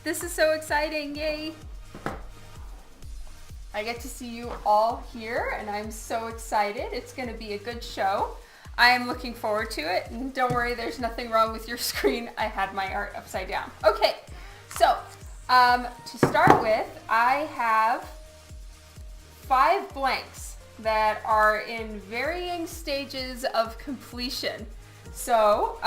This is so exciting, yay! I get to see you all here and I'm so excited. It's gonna be a good show. I am looking forward to it, and don't worry, there's nothing wrong with your screen. I had my art upside down. Okay, so to start with, I have 5 blanks that are in varying stages of completion. So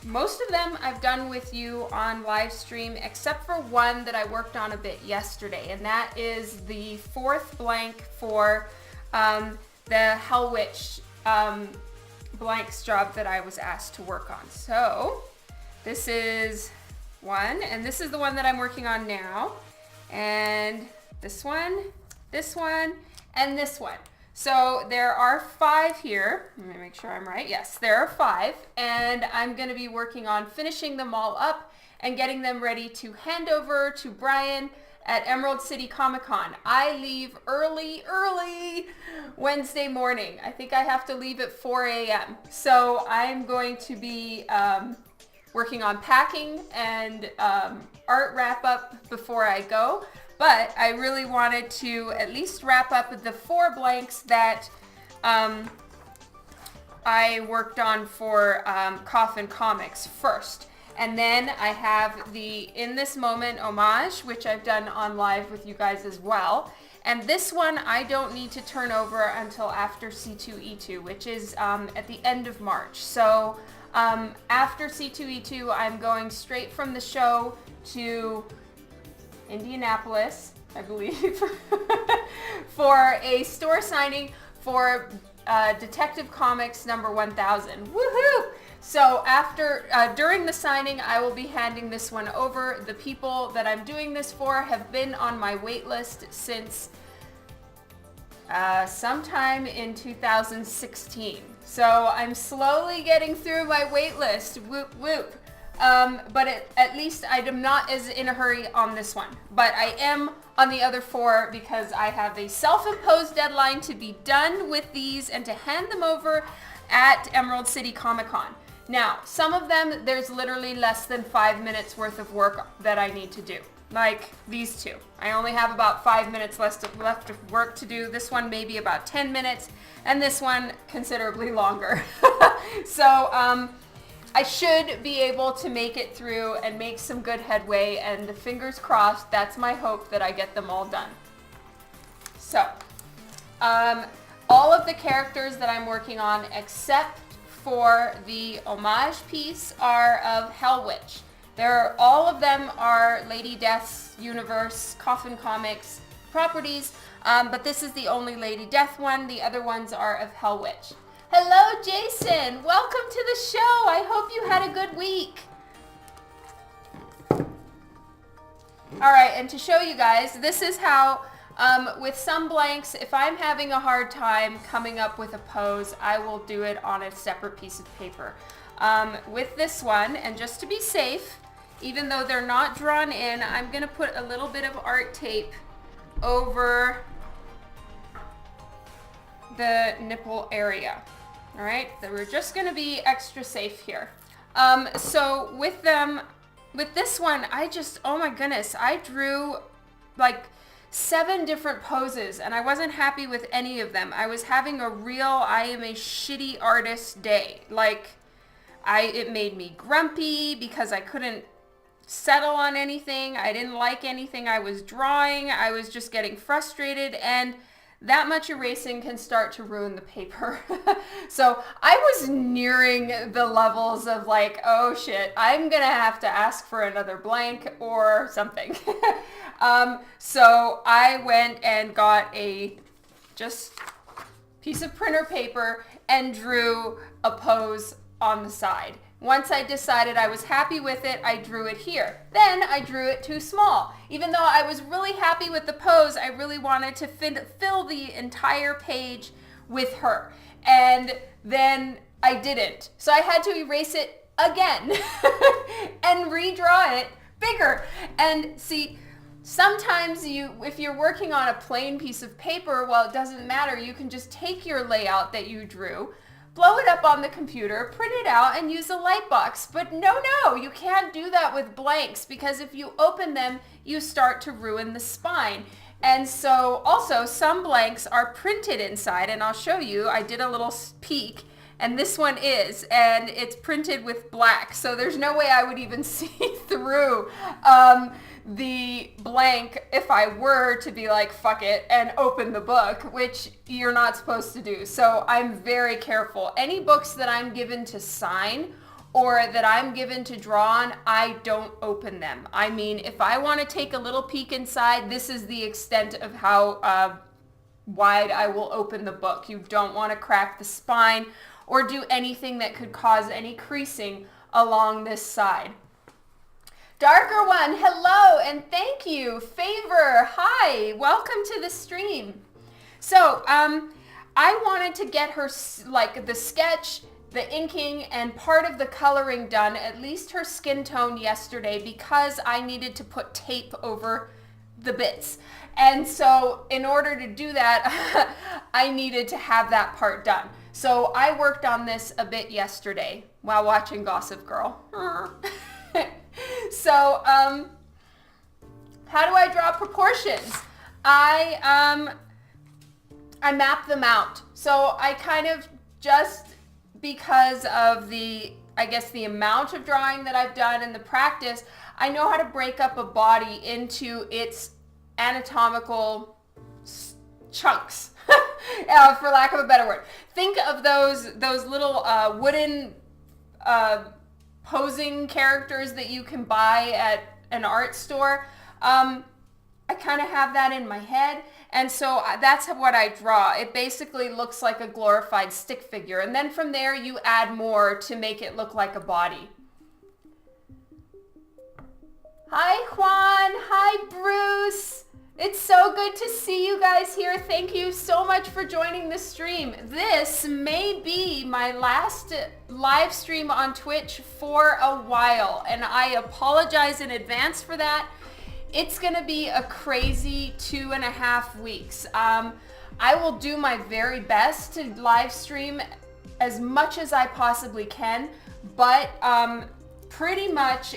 most of them I've done with you on live stream, except for one that I worked on a bit yesterday, and that is the 4th blank for the Hellwitch blanks job that I was asked to work on. So this is one, and this is the one that I'm working on now, and this one, and this one. So there are 5 here. Let me make sure I'm right. Yes, there are 5, and I'm going to be working on finishing them all up and getting them ready to hand over to Brian at Emerald City Comic Con. I leave early Wednesday morning. I think I have to leave at 4 a.m. So I'm going to be working on packing and art wrap up before I go. But I really wanted to at least wrap up the 4 blanks that I worked on for Coffin Comics first. And then I have the In This Moment homage, which I've done on live with you guys as well. And this one I don't need to turn over until after C2E2, which is at the end of March. So after C2E2, I'm going straight from the show to Indianapolis, I believe, for a store signing for Detective Comics number 1000. Woohoo! So during the signing, I will be handing this one over. The people that I'm doing this for have been on my wait list since sometime in 2016. So I'm slowly getting through my wait list. Whoop, whoop. But at least I'm not as in a hurry on this one. But I am on the other 4 because I have a self-imposed deadline to be done with these and to hand them over at Emerald City Comic Con. Now, some of them, there's literally less than 5 minutes worth of work that I need to do. Like these 2. I only have about 5 minutes left of work to do. This one maybe about 10 minutes, and this one considerably longer. So, I should be able to make it through and make some good headway, and fingers crossed, that's my hope that I get them all done. So, all of the characters that I'm working on, except for the homage piece, are of Hellwitch. All of them are Lady Death's universe, Coffin Comics properties, but this is the only Lady Death one. The other ones are of Hellwitch. Hello, Jason. Welcome to the show. I hope you had a good week. All right, and to show you guys, this is how, with some blanks, if I'm having a hard time coming up with a pose, I will do it on a separate piece of paper. With this one, and just to be safe, even though they're not drawn in, I'm going to put a little bit of art tape over the nipple area. All right, so we're just going to be extra safe here. So with this one, oh my goodness, I drew like 7 different poses and I wasn't happy with any of them. I was having a real I am a shitty artist day. Like it made me grumpy because I couldn't settle on anything. I didn't like anything I was drawing. I was just getting frustrated, and that much erasing can start to ruin the paper. So I was nearing the levels of like, oh shit, I'm gonna have to ask for another blank or something. So I went and got a just piece of printer paper and drew a pose on the side. Once I decided I was happy with it, I drew it here. Then I drew it too small. Even though I was really happy with the pose, I really wanted to fill the entire page with her. And then I didn't. So I had to erase it again and redraw it bigger. And see, sometimes if you're working on a plain piece of paper, well, it doesn't matter. You can just take your layout that you drew, blow it up on the computer, print it out, and use a light box. But no, you can't do that with blanks, because if you open them, you start to ruin the spine. And so also some blanks are printed inside, and I'll show you. I did a little peek, and this one is, and it's printed with black. So there's no way I would even see through the blank if I were to be like, fuck it, and open the book, which you're not supposed to do. So I'm very careful. Any books that I'm given to sign or that I'm given to draw on, I don't open them. I mean, if I want to take a little peek inside, this is the extent of how wide I will open the book. You don't want to crack the spine or do anything that could cause any creasing along this side. Darker one, hello, and thank you. Favor, hi, welcome to the stream. So, I wanted to get her, like, the sketch, the inking, and part of the coloring done, at least her skin tone yesterday, because I needed to put tape over the bits. And so, in order to do that, I needed to have that part done. So, I worked on this a bit yesterday while watching Gossip Girl. So, how do I draw proportions? I map them out. So I kind of, just because of the, I guess, the amount of drawing that I've done and the practice, I know how to break up a body into its anatomical chunks, for lack of a better word. Think of those little wooden posing characters that you can buy at an art store. I kind of have that in my head, and so that's what I draw. It basically looks like a glorified stick figure, and then from there you add more to make it look like a body. Hi Juan, hi Bruce. It's so good to see you guys here. Thank you so much for joining the stream. This may be my last live stream on Twitch for a while, and I apologize in advance for that. It's gonna be a crazy 2.5 weeks. I will do my very best to live stream as much as I possibly can, but pretty much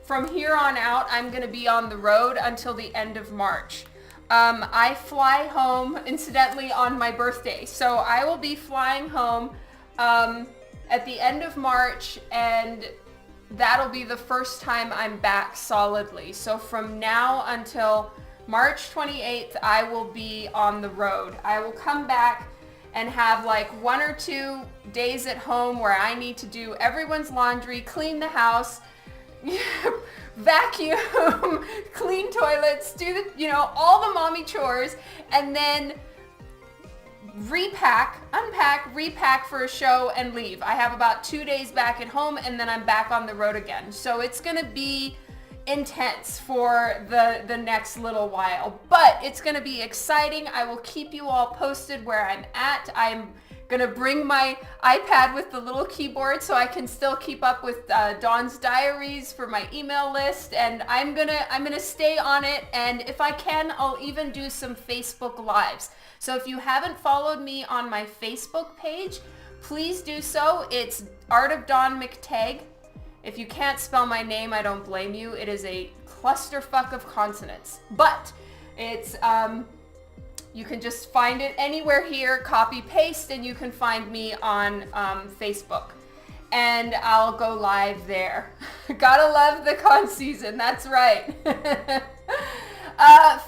from here on out, I'm going to be on the road until the end of March. I fly home, incidentally, on my birthday. So I will be flying home at the end of March, and that'll be the first time I'm back solidly. So from now until March 28th, I will be on the road. I will come back and have like 1 or 2 days at home where I need to do everyone's laundry, clean the house, vacuum, clean toilets, do the, all the mommy chores, and then unpack, repack for a show and leave. I have about 2 days back at home, and then I'm back on the road again. So it's gonna be intense for the next little while, but it's gonna be exciting. I will keep you all posted where I'm at. I'm gonna bring my iPad with the little keyboard so I can still keep up with Dawn's diaries for my email list, and I'm gonna stay on it, and if I can, I'll even do some Facebook Lives. So if you haven't followed me on my Facebook page, please do so. It's Art of Dawn McTeigue. If you can't spell my name, I don't blame you. It is a clusterfuck of consonants, but it's you can just find it anywhere here, copy, paste, and you can find me on Facebook. And I'll go live there. Gotta love the con season, that's right.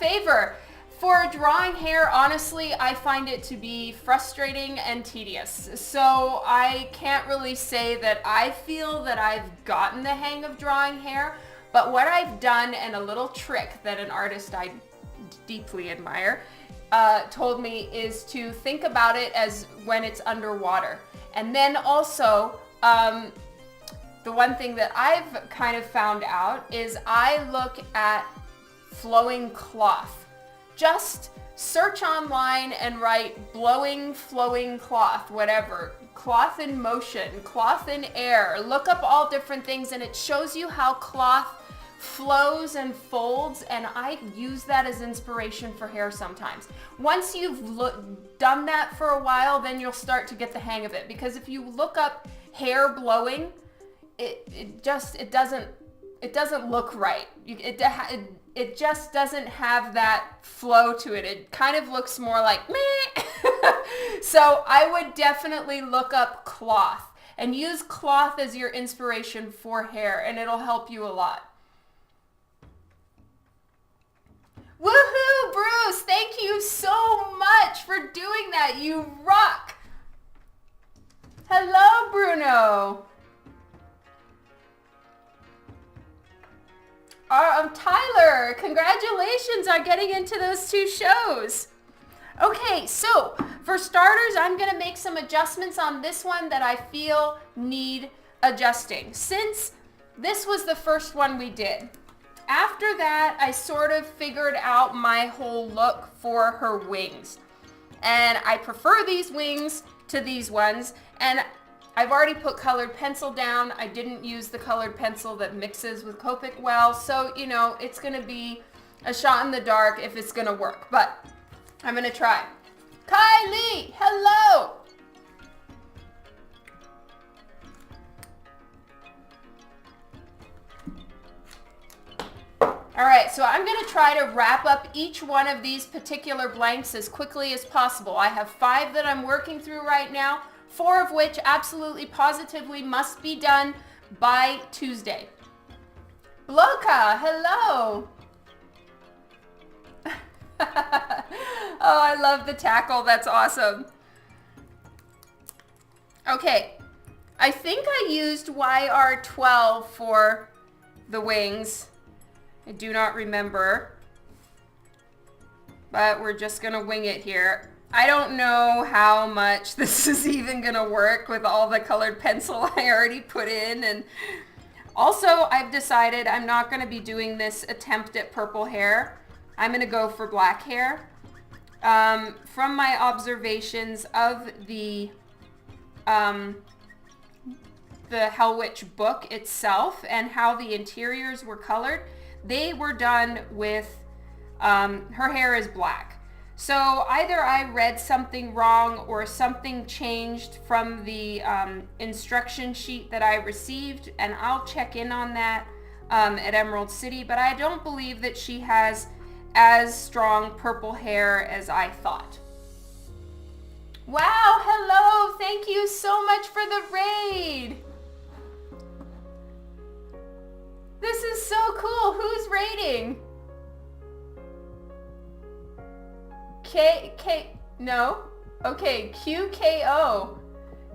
Favor. For drawing hair, honestly, I find it to be frustrating and tedious. So I can't really say that I feel that I've gotten the hang of drawing hair, but what I've done, and a little trick that an artist I deeply admire told me, is to think about it as when it's underwater. And then also, the one thing that I've kind of found out is I look at flowing cloth. Just search online and write blowing, flowing cloth, whatever. Cloth in motion, cloth in air. Look up all different things, and it shows you how cloth flows and folds, and I use that as inspiration for hair sometimes. Once you've done that for a while, then you'll start to get the hang of it, because if you look up hair blowing, it doesn't look right. It just doesn't have that flow to it. It kind of looks more like meh. So I would definitely look up cloth and use cloth as your inspiration for hair, and it'll help you a lot. Woohoo, Bruce! Thank you so much for doing that. You rock. Hello, Bruno. Tyler, congratulations on getting into those 2 shows. Okay, so for starters, I'm going to make some adjustments on this one that I feel need adjusting, since this was the first one we did. After that, I sort of figured out my whole look for her wings. And I prefer these wings to these ones, and I've already put colored pencil down. I didn't use the colored pencil that mixes with Copic well, so, you know, it's going to be a shot in the dark if it's going to work, but I'm going to try. Kylie, hello! All right, so I'm going to try to wrap up each one of these particular blanks as quickly as possible. I have 5 that I'm working through right now, 4 of which absolutely positively must be done by Tuesday. Bloka, hello. Oh, I love the tackle. That's awesome. Okay, I think I used YR12 for the wings. I do not remember, but we're just gonna wing it here. I don't know how much this is even gonna work with all the colored pencil I already put in, and also I've decided I'm not gonna be doing this attempt at purple hair. I'm gonna go for black hair. From my observations of the Hellwitch book itself and how the interiors were colored, they were done with, her hair is black. So either I read something wrong or something changed from the instruction sheet that I received, and I'll check in on that at Emerald City, but I don't believe that she has as strong purple hair as I thought. Wow, hello, thank you so much for the raid. This is so cool. Who's raiding? No? Okay, QKO.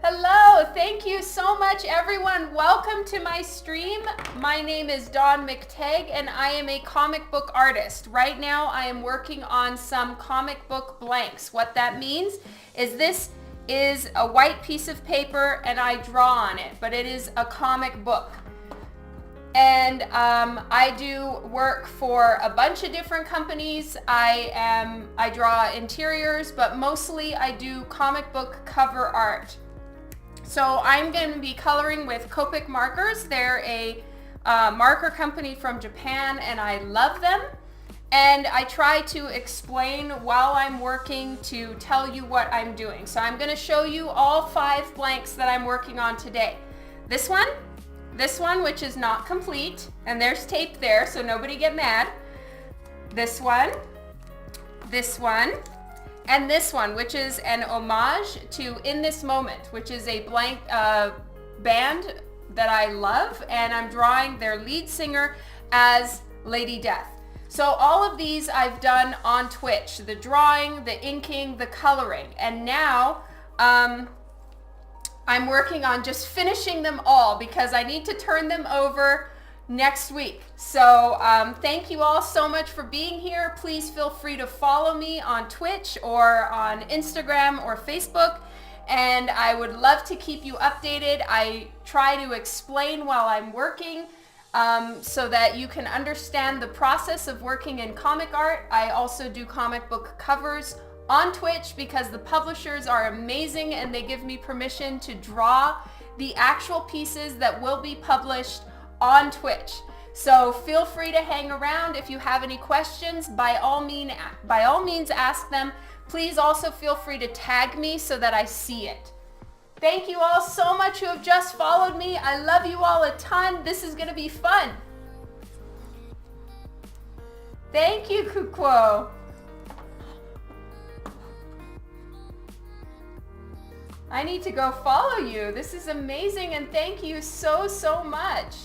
Hello, thank you so much, everyone. Welcome to my stream. My name is Dawn McTeigue, and I am a comic book artist. Right now, I am working on some comic book blanks. What that means is this is a white piece of paper, and I draw on it, but it is a comic book. And I do work for a bunch of different companies. I draw interiors, but mostly I do comic book cover art. So I'm going to be coloring with Copic markers. They're a marker company from Japan, and I love them. And I try to explain while I'm working to tell you what I'm doing. So I'm going to show you all 5 blanks that I'm working on today. This one, which is not complete, and there's tape there, so nobody get mad. This one, and this one, which is an homage to In This Moment, which is a blank band that I love, and I'm drawing their lead singer as Lady Death. So all of these I've done on Twitch, the drawing, the inking, the coloring, and now I'm working on just finishing them all because I need to turn them over next week. So thank you all so much for being here. Please feel free to follow me on Twitch or on Instagram or Facebook, and I would love to keep you updated. I try to explain while I'm working so that you can understand the process of working in comic art. I also do comic book covers on Twitch because the publishers are amazing and they give me permission to draw the actual pieces that will be published on Twitch. So feel free to hang around. If you have any questions, by all means ask them. Please also feel free to tag me so that I see it. Thank you all so much who have just followed me. I love you all a ton. This is going to be fun. Thank you, Kukwo. I need to go follow you. This is amazing, and thank you so, so much.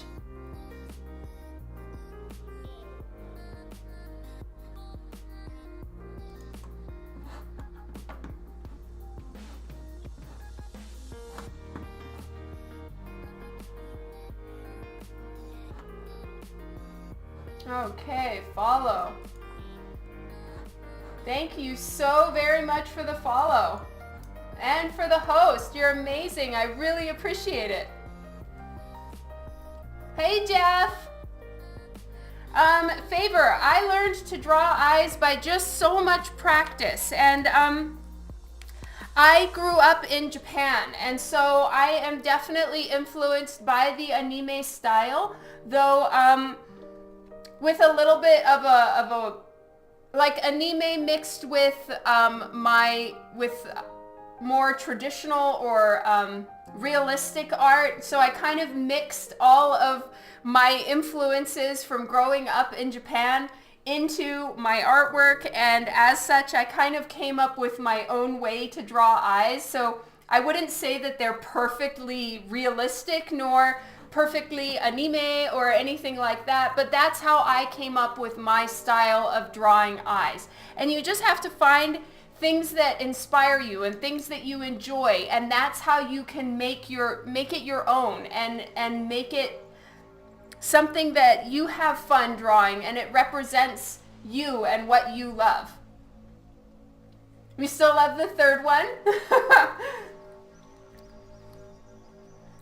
Okay, follow. Thank you so very much for the follow. And for the host, you're amazing. I really appreciate it. Hey, Jeff. Favor, I learned to draw eyes by just so much practice. And I grew up in Japan, and so I am definitely influenced by the anime style, though with a little bit of a like anime mixed with more traditional or realistic art. So I kind of mixed all of my influences from growing up in Japan into my artwork, and as such I kind of came up with my own way to draw eyes. So I wouldn't say that they're perfectly realistic nor perfectly anime or anything like that, but that's how I came up with my style of drawing eyes. And you just have to find things that inspire you and things that you enjoy, and that's how you can make it your own and make it something that you have fun drawing and it represents you and what you love. We still love the third one.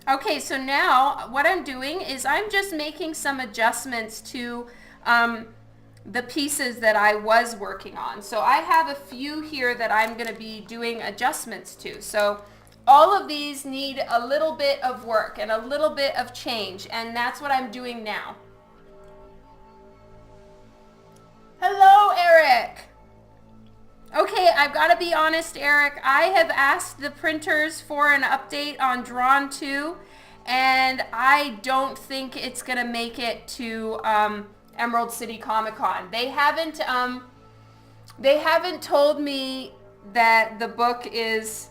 Okay, so now what I'm doing is I'm just making some adjustments to the pieces that I was working on. So I have a few here that I'm going to be doing adjustments to. So all of these need a little bit of work and a little bit of change, and that's what I'm doing now. Hello, Eric. Okay, I've got to be honest, Eric. I have asked the printers for an update on Drawn 2, and I don't think it's going to make it to Emerald City Comic Con. They haven't told me that the book is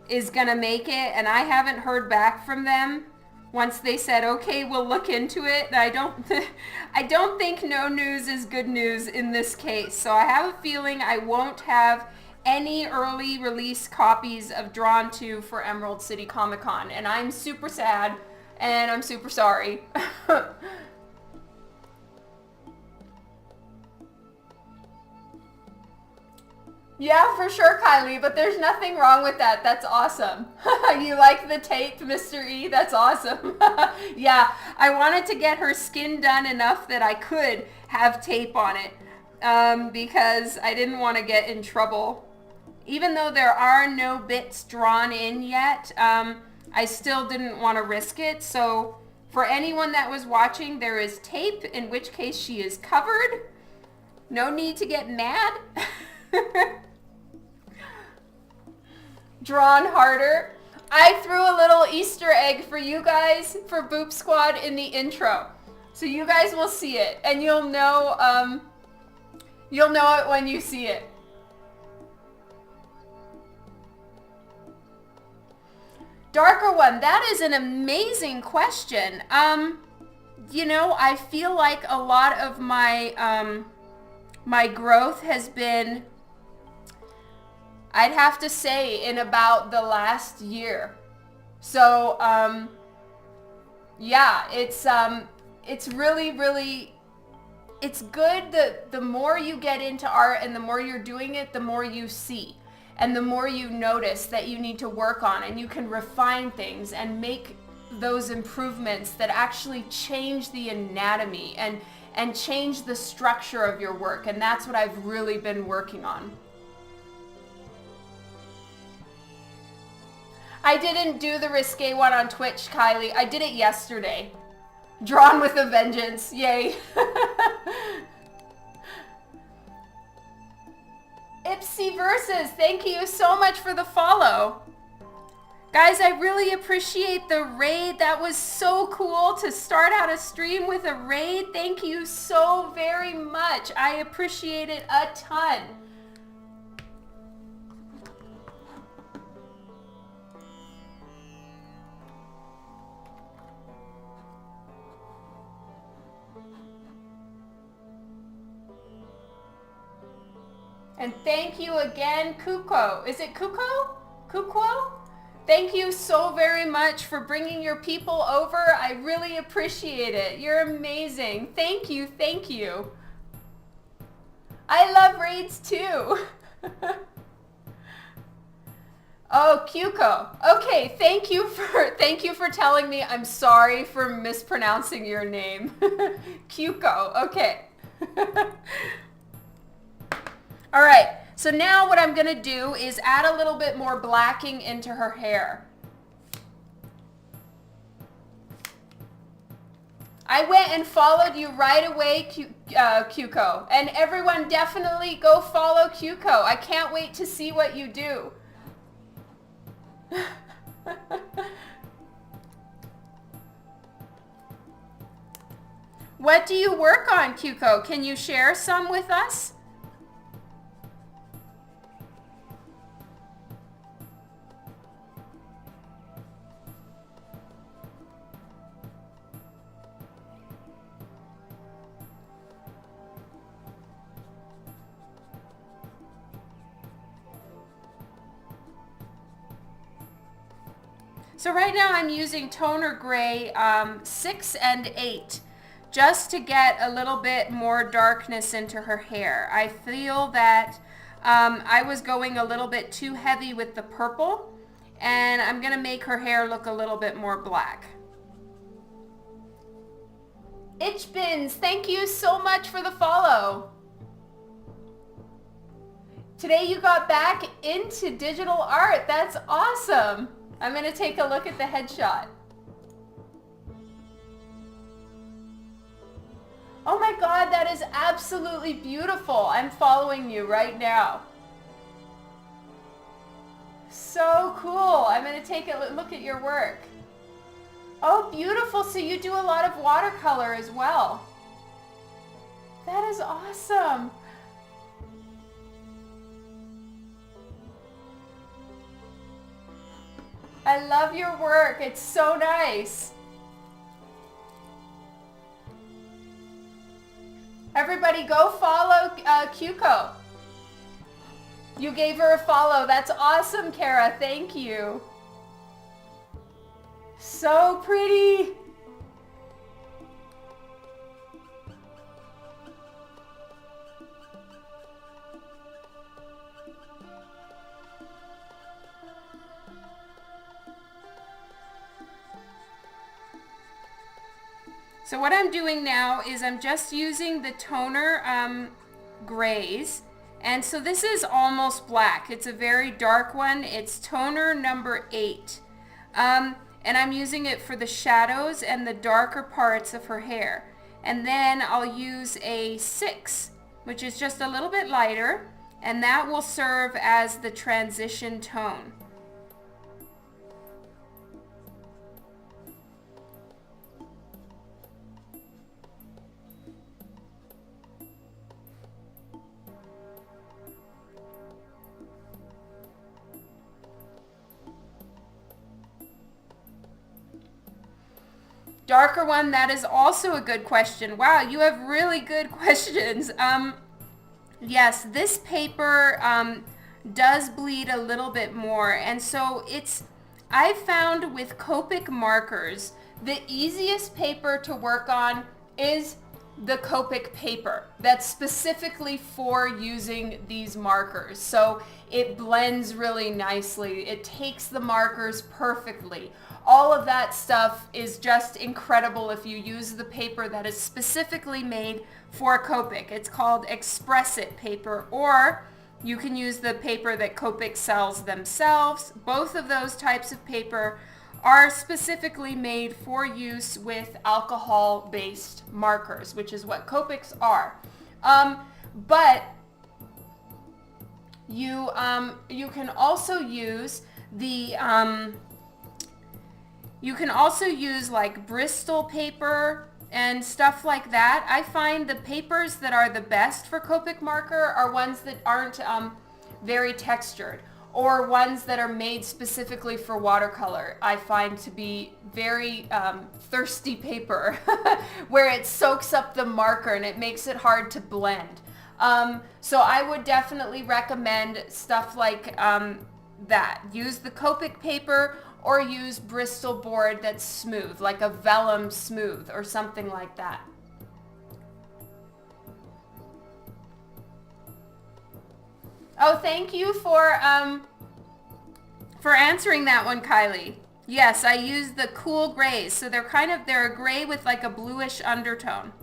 going to make it, and I haven't heard back from them. Once they said, okay, we'll look into it. I don't think no news is good news in this case. So I have a feeling I won't have any early release copies of Drawn 2 for Emerald City Comic Con. And I'm super sad and I'm super sorry. Yeah, for sure, Kylie, but there's nothing wrong with that. That's awesome. You like the tape, Mr. E? That's awesome. Yeah, I wanted to get her skin done enough that I could have tape on it because I didn't want to get in trouble. Even though there are no bits drawn in yet, I still didn't want to risk it. So for anyone that was watching, there is tape, in which case she is covered. No need to get mad. Drawn harder. I threw a little Easter egg for you guys for Boop Squad in the intro. So you guys will see it, and you'll know it when you see it. Darker one, that is an amazing question. You know, I feel like a lot of my my growth has been, I'd have to say, in about the last year. So, yeah, it's really, it's good that the more you get into art and the more you're doing it, the more you see. And the more you notice that you need to work on, and you can refine things and make those improvements that actually change the anatomy and change the structure of your work. And that's what I've really been working on. I didn't do the risque one on Twitch, Kylie. I did it yesterday. Drawn with a vengeance. Yay. Ipsy Versus, thank you so much for the follow. Guys, I really appreciate the raid. That was so cool to start out a stream with a raid. Thank you so very much. I appreciate it a ton. And thank you again, Kuko. Is it Kuko? Kuko? Thank you so very much for bringing your people over. I really appreciate it. You're amazing. Thank you, thank you. I love raids too. Oh, Kuko. Okay, thank you for telling me. I'm sorry for mispronouncing your name. Kuko. Okay. All right, so now what I'm gonna do is add a little bit more blacking into her hair. I went and followed you right away, Kuko. And everyone definitely go follow Kuko. I can't wait to see what you do. What do you work on, Kuko? Can you share some with us? So right now I'm using toner gray 6 and 8 just to get a little bit more darkness into her hair. I feel that I was going a little bit too heavy with the purple, and I'm gonna make her hair look a little bit more black. Itchbins, thank you so much for the follow. Today you got back into digital art. That's awesome. I'm going to take a look at the headshot. Oh my God, that is absolutely beautiful. I'm following you right now. So cool. I'm going to take a look at your work. Oh, beautiful. So you do a lot of watercolor as well. That is awesome. I love your work. It's so nice. Everybody go follow Kuko. You gave her a follow. That's awesome, Kara. Thank you. So pretty. So what I'm doing now is I'm just using the toner grays, and so this is almost black. It's a very dark one. It's toner number 8, and I'm using it for the shadows and the darker parts of her hair. And then I'll use a 6, which is just a little bit lighter, and that will serve as the transition tone. Darker one, that is also a good question. Wow, you have really good questions. Yes, this paper does bleed a little bit more, and so I've found with Copic markers, the easiest paper to work on is the Copic paper. That's specifically for using these markers. So it blends really nicely. It takes the markers perfectly. All of that stuff is just incredible if you use the paper that is specifically made for Copic. It's called Express It paper, or you can use the paper that Copic sells themselves. Both of those types of paper are specifically made for use with alcohol-based markers, which is what Copics are. But you can also use like Bristol paper and stuff like that. I find the papers that are the best for Copic marker are ones that aren't very textured, or ones that are made specifically for watercolor. I find to be very thirsty paper where it soaks up the marker and it makes it hard to blend. So I would definitely recommend stuff like that. Use the Copic paper or use Bristol board that's smooth, like a vellum smooth or something like that. Oh, thank you for answering that one, Kylie. Yes, I use the cool grays. So they're a gray with like a bluish undertone.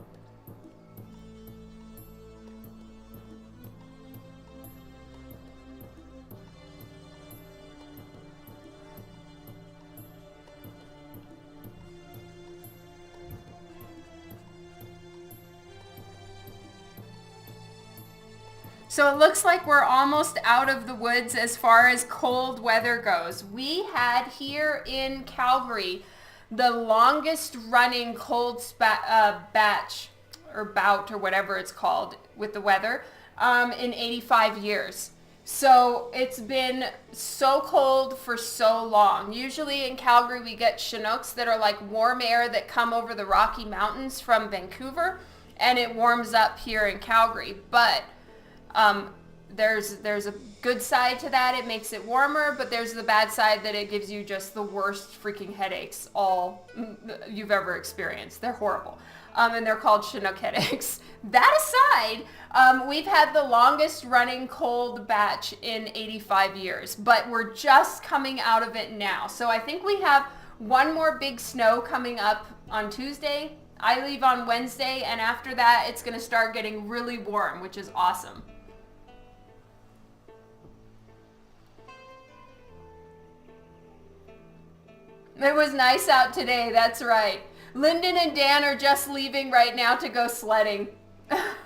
So it looks like we're almost out of the woods as far as cold weather goes. We had here in Calgary the longest running cold batch or bout or whatever it's called with the weather in 85 years. So it's been so cold for so long. Usually in Calgary we get Chinooks that are like warm air that come over the Rocky Mountains from Vancouver, and it warms up here in Calgary. But there's a good side to that. It makes it warmer, but there's the bad side that it gives you just the worst freaking headaches all you've ever experienced. They're horrible. And they're called Chinook headaches. That aside, we've had the longest running cold batch in 85 years, but we're just coming out of it now. So I think we have one more big snow coming up on Tuesday. I leave on Wednesday, and after that, it's going to start getting really warm, which is awesome. It was nice out today, that's right. Lyndon and Dan are just leaving right now to go sledding.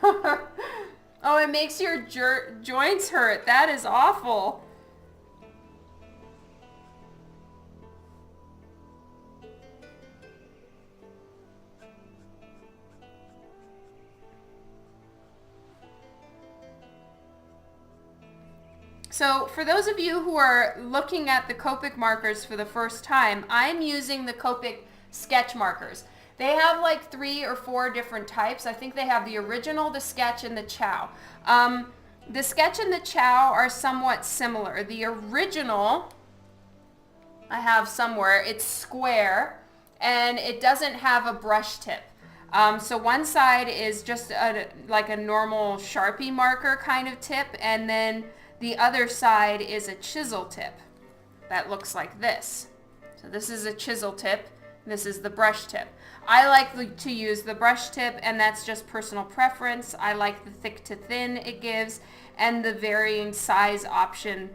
Oh, it makes your joints hurt. That is awful. So for those of you who are looking at the Copic markers for the first time, I'm using the Copic sketch markers. They have like 3 or 4 different types. I think they have the original, the sketch, and the chow. The sketch and the chow are somewhat similar. The original, I have somewhere, it's square, and it doesn't have a brush tip. So one side is just like a normal Sharpie marker kind of tip, and then the other side is a chisel tip that looks like this. So this is a chisel tip, this is the brush tip. I like to use the brush tip, and that's just personal preference. I like the thick to thin it gives, and the varying size option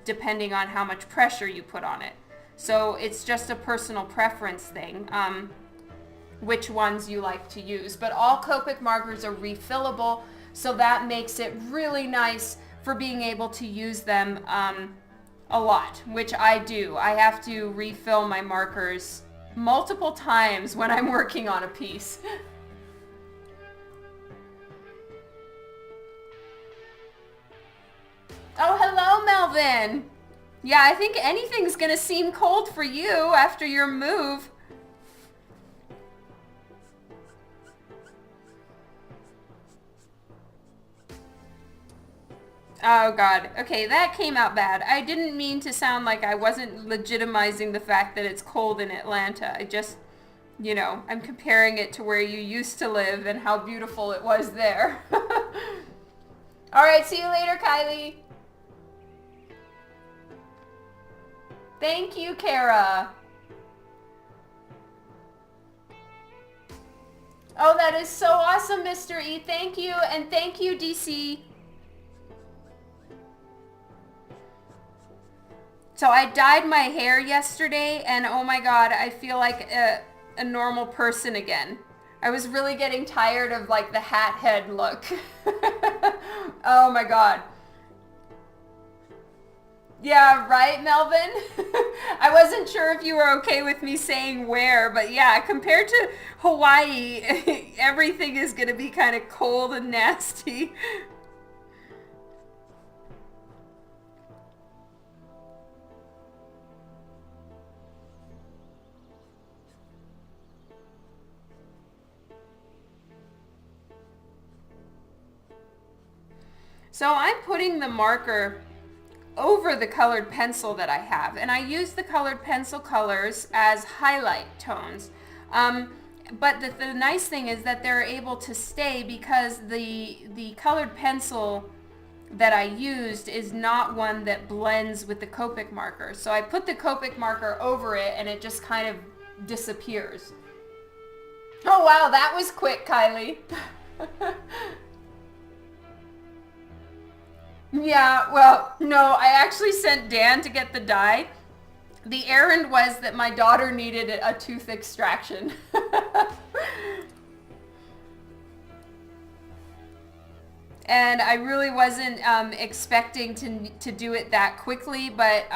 depending on how much pressure you put on it. So it's just a personal preference thing, which ones you like to use. But all Copic markers are refillable, so that makes it really nice for being able to use them a lot, which I do. I have to refill my markers multiple times when I'm working on a piece. Oh, hello, Melvin. Yeah, I think anything's gonna seem cold for you after your move. Oh God, okay, that came out bad. I didn't mean to sound like I wasn't legitimizing the fact that it's cold in Atlanta. I just, I'm comparing it to where you used to live and how beautiful it was there. All right, see you later, Kylie. Thank you, Kara. Oh, that is so awesome, Mr. E. Thank you, and thank you, DC. So I dyed my hair yesterday, and oh my god, I feel like a normal person again. I was really getting tired of like the hat head look. Oh my god. Yeah, right, Melvin? I wasn't sure if you were okay with me saying where, but yeah, compared to Hawaii, everything is going to be kind of cold and nasty. So I'm putting the marker over the colored pencil that I have, and I use the colored pencil colors as highlight tones. But the nice thing is that they're able to stay because the colored pencil that I used is not one that blends with the Copic marker. So I put the Copic marker over it and it just kind of disappears. Oh wow, that was quick, Kylie. Yeah, well, no, I actually sent Dan to get the dye. The errand was that my daughter needed a tooth extraction. And I really wasn't expecting to do it that quickly, but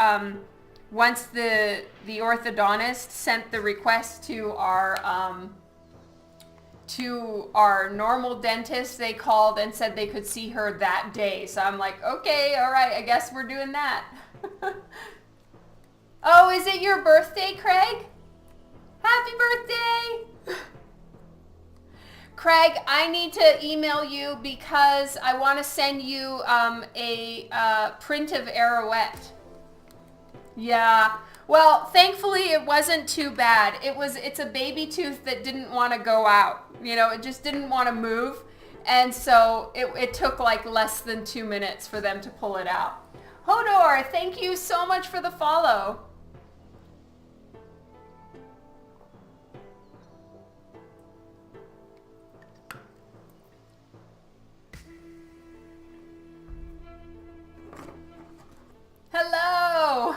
once the orthodontist sent the request to our normal dentist, they called and said they could see her that day. So I'm like, okay, all right, I guess we're doing that. Oh, is it your birthday, Craig? Happy birthday! Craig, I need to email you because I want to send you a print of Arrowette. Yeah. Well, thankfully it wasn't too bad. It's a baby tooth that didn't want to go out. You know, it just didn't want to move. And so it took like less than 2 minutes for them to pull it out. Hodor, thank you so much for the follow. Hello.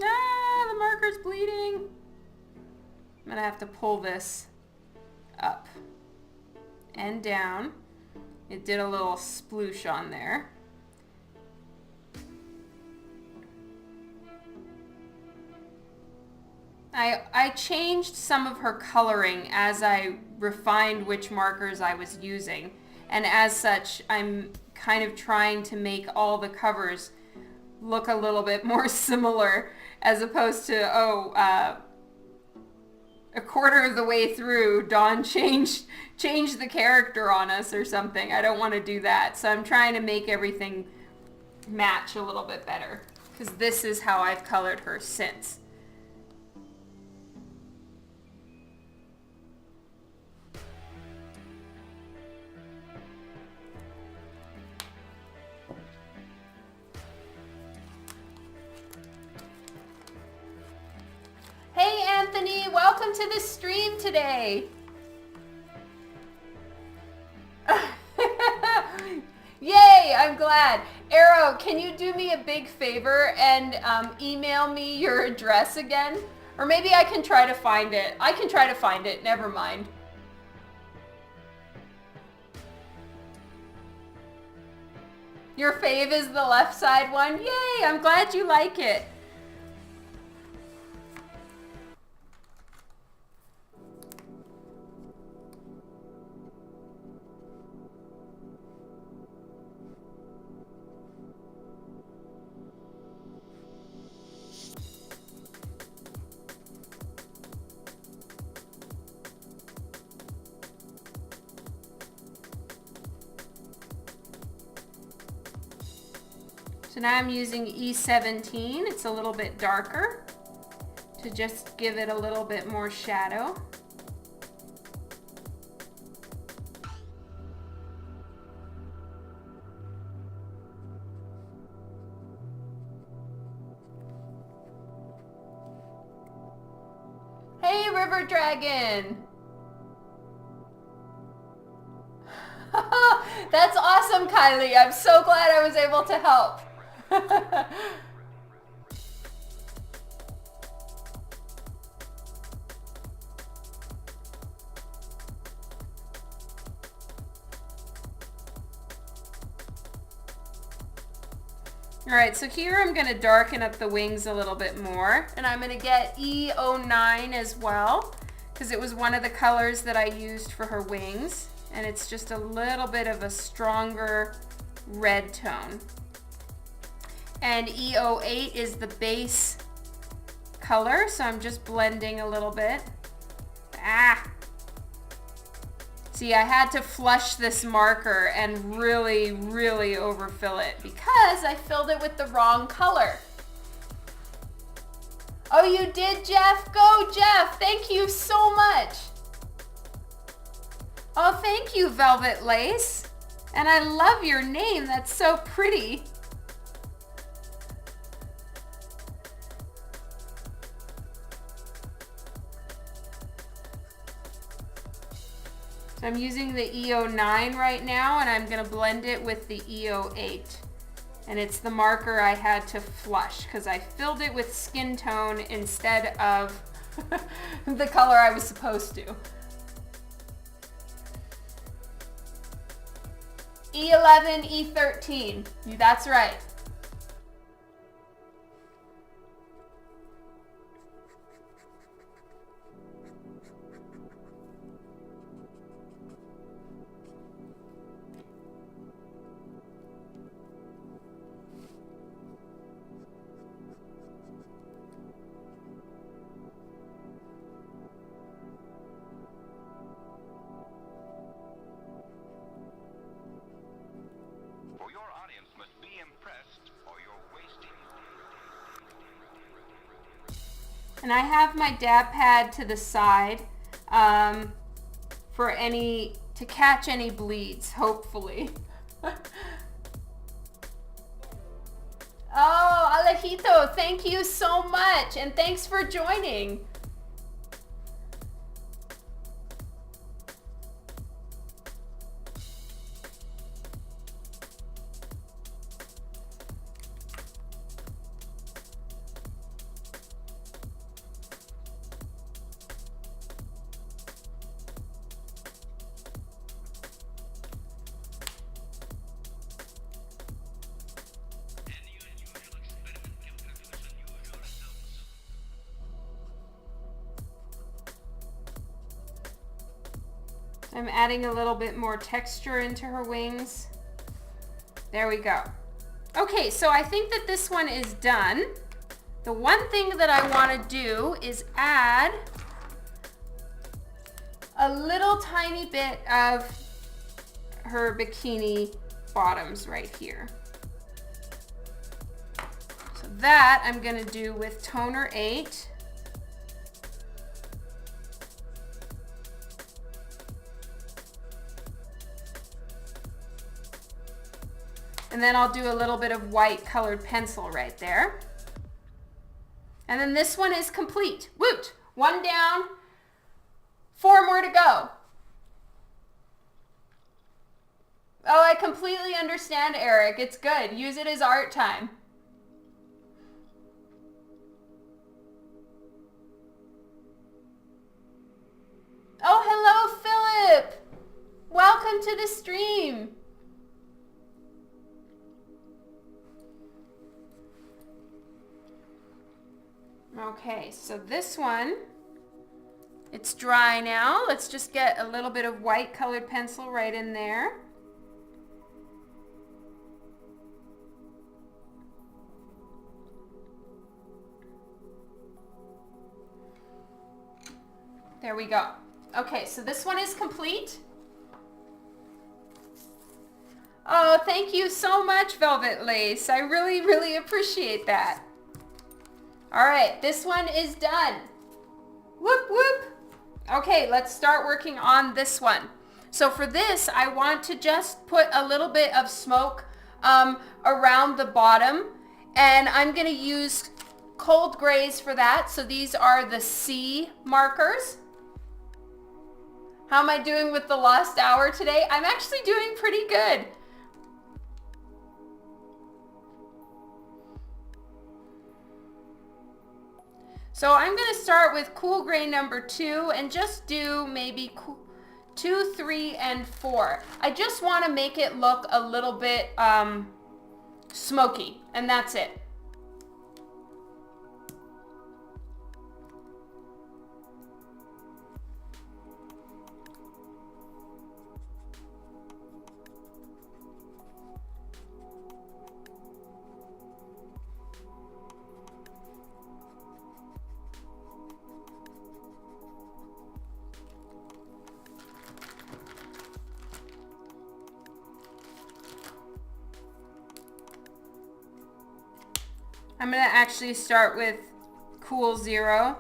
Ah, the marker's bleeding. I'm gonna have to pull this up and down. It did a little sploosh on there. I changed some of her coloring as I refined which markers I was using. And as such, I'm kind of trying to make all the covers look a little bit more similar as opposed to, a quarter of the way through, Dawn changed the character on us or something. I don't want to do that. So I'm trying to make everything match a little bit better because this is how I've colored her since. Hey Anthony, welcome to the stream today. Yay, I'm glad. Arrow, can you do me a big favor and email me your address again? Or maybe I can try to find it. I can try to find it, never mind. Your fave is the left side one? Yay, I'm glad you like it. So now I'm using E17. It's a little bit darker to just give it a little bit more shadow. Hey, River Dragon! That's awesome, Kylie. I'm so glad I was able to help. All right, so here I'm going to darken up the wings a little bit more, and I'm going to get E09 as well, because it was one of the colors that I used for her wings, and it's just a little bit of a stronger red tone. And E08 is the base color, so I'm just blending a little bit. See, I had to flush this marker and really, really overfill it because I filled it with the wrong color. Oh, you did, Jeff? Go, Jeff. Thank you so much. Oh, thank you, Velvet Lace. And I love your name. That's so pretty. So I'm using the E09 right now, and I'm going to blend it with the E08. And it's the marker I had to flush because I filled it with skin tone instead of the color I was supposed to. E11, E13. That's right. And I have my dab pad to the side to catch any bleeds, hopefully. Oh, Alejito, thank you so much, and thanks for joining. I'm adding a little bit more texture into her wings. There we go. Okay, so I think that this one is done. The one thing that I want to do is add a little tiny bit of her bikini bottoms right here. So that I'm going to do with toner 8. And then I'll do a little bit of white colored pencil right there. And then this one is complete. Woot! 1 down, 4 more to go. Oh, I completely understand, Eric. It's good. Use it as art time. Oh, hello, Philip. Welcome to the stream. Okay, so this one, it's dry now. Let's just get a little bit of white colored pencil right in there. There we go. Okay, so this one is complete. Oh, thank you so much, Velvet Lace. I really, really appreciate that. All right, this one is done. Whoop, whoop. Okay, let's start working on this one. So for this, I want to just put a little bit of smoke around the bottom, and I'm gonna use cold grays for that. So these are the C markers. How am I doing with the lost hour today? I'm actually doing pretty good. So I'm going to start with cool gray number 2 and just do maybe 2, 3, and 4. I just want to make it look a little bit smoky, and that's it. I'm going to actually start with cool 0.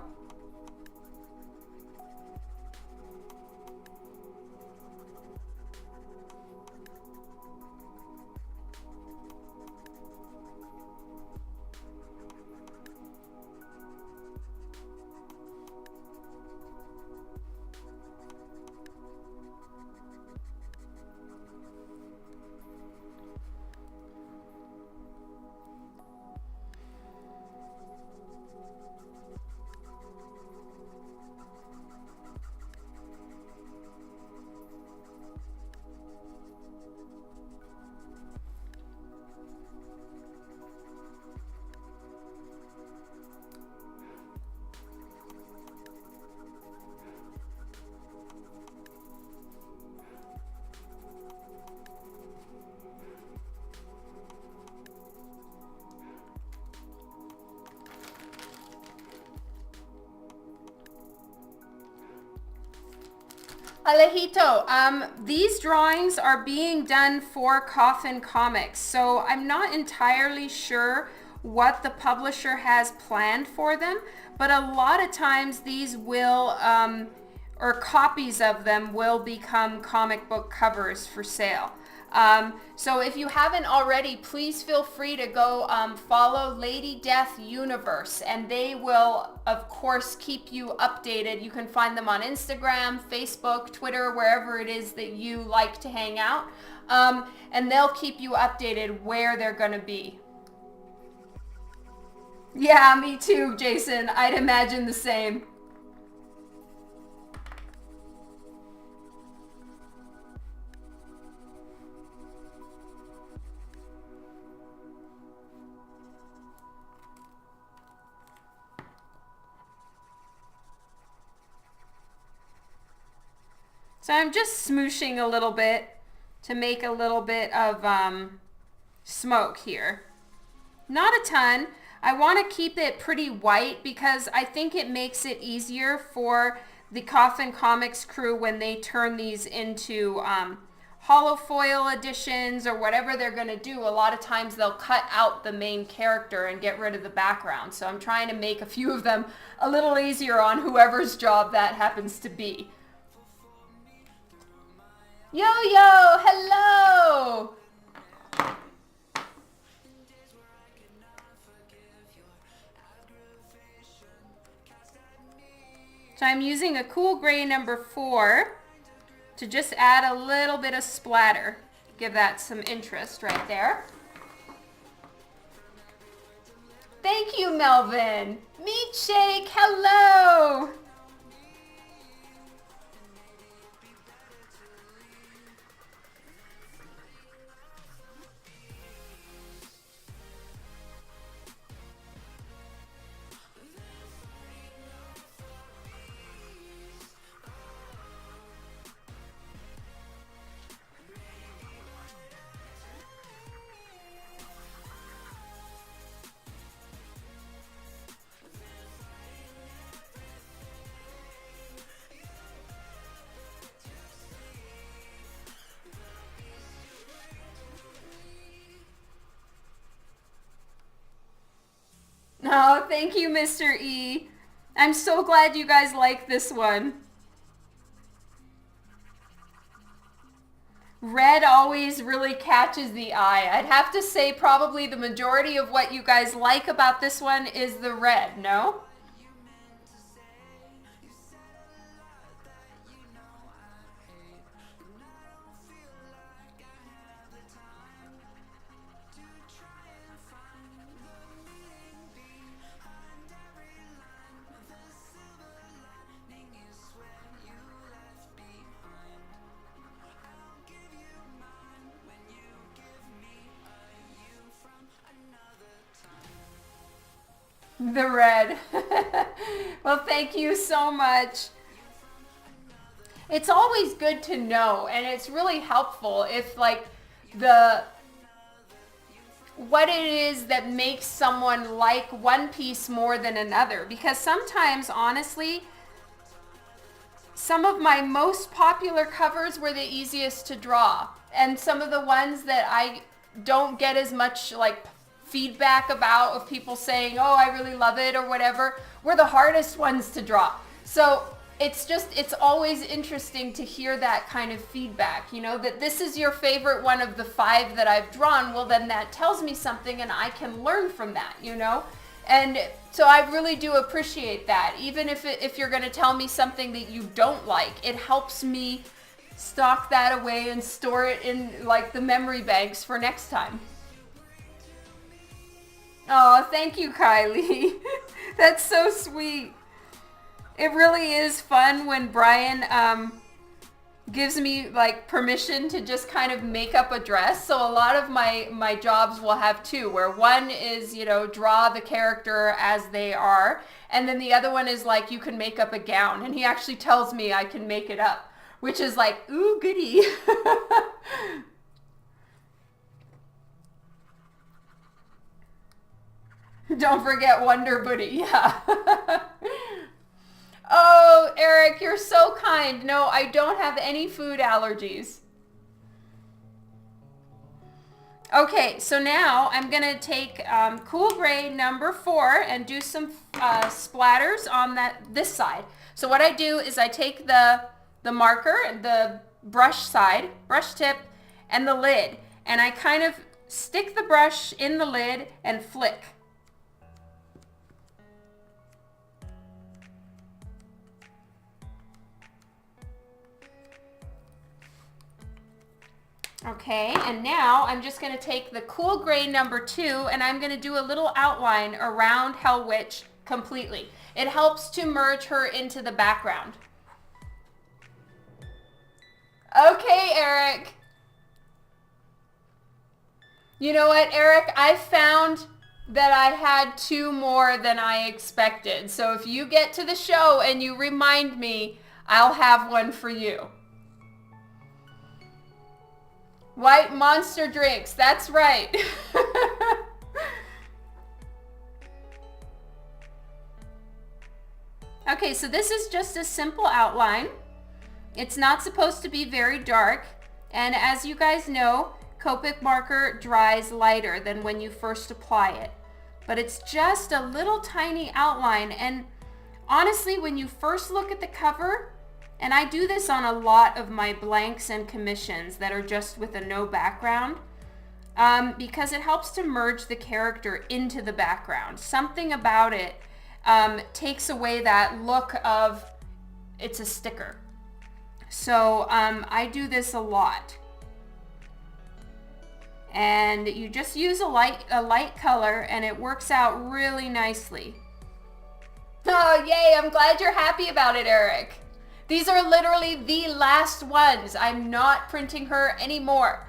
Alejito, these drawings are being done for Coffin Comics, so I'm not entirely sure what the publisher has planned for them, but a lot of times these will, or copies of them will become comic book covers for sale. So if you haven't already, please feel free to go follow Lady Death Universe, and they will, of course, keep you updated. You can find them on Instagram, Facebook, Twitter, wherever it is that you like to hang out, and they'll keep you updated where they're going to be. Yeah, me too, Jason. I'd imagine the same. So I'm just smooshing a little bit to make a little bit of smoke here. Not a ton. I want to keep it pretty white because I think it makes it easier for the Coffin Comics crew when they turn these into hollow foil editions or whatever they're going to do. A lot of times they'll cut out the main character and get rid of the background. So I'm trying to make a few of them a little easier on whoever's job that happens to be. Yo-yo, hello! So I'm using a cool gray number 4 to just add a little bit of splatter. Give that some interest right there. Thank you, Melvin. Meat Shake, hello! Oh, thank you, Mr. E. I'm so glad you guys like this one. Red always really catches the eye. I'd have to say probably the majority of what you guys like about this one is the red, no? The red. Well, thank you so much. It's always good to know, and it's really helpful if like what it is that makes someone like one piece more than another, because sometimes, honestly, some of my most popular covers were the easiest to draw, and some of the ones that I don't get as much like feedback about of people saying, oh, I really love it or whatever, were the hardest ones to draw. So it's always interesting to hear that kind of feedback, you know, that this is your favorite one of the 5 that I've drawn. Well, then that tells me something and I can learn from that, you know? And so I really do appreciate that. Even if you're going to tell me something that you don't like, it helps me stock that away and store it in like the memory banks for next time. Oh, thank you, Kylie. That's so sweet. It really is fun when Brian gives me like permission to just kind of make up a dress. So a lot of my jobs will have 2, where one is, you know, draw the character as they are, and then the other one is like, you can make up a gown, and he actually tells me I can make it up, which is like, ooh, goody. Don't forget Wonder Booty, yeah. Oh, Eric, you're so kind. No, I don't have any food allergies. Okay, so now I'm going to take Cool Gray number 4 and do some splatters on this side. So what I do is I take the marker, the brush tip, and the lid, and I kind of stick the brush in the lid and flick. Okay, and now I'm just going to take the Cool Gray number 2 and I'm going to do a little outline around Hellwitch completely. It helps to merge her into the background. Okay, Eric. You know what, Eric? I found that I had 2 more than I expected. So if you get to the show and you remind me, I'll have one for you. White Monster drinks, that's right. Okay, so this is just a simple outline. It's not supposed to be very dark. And as you guys know, Copic marker dries lighter than when you first apply it. But it's just a little tiny outline. And honestly, when you first look at the cover, and I do this on a lot of my blanks and commissions that are just with a no background, because it helps to merge the character into the background. Something about it takes away that look of it's a sticker. So I do this a lot. And you just use a light color and it works out really nicely. Oh, yay, I'm glad you're happy about it, Eric. These are literally the last ones. I'm not printing her anymore.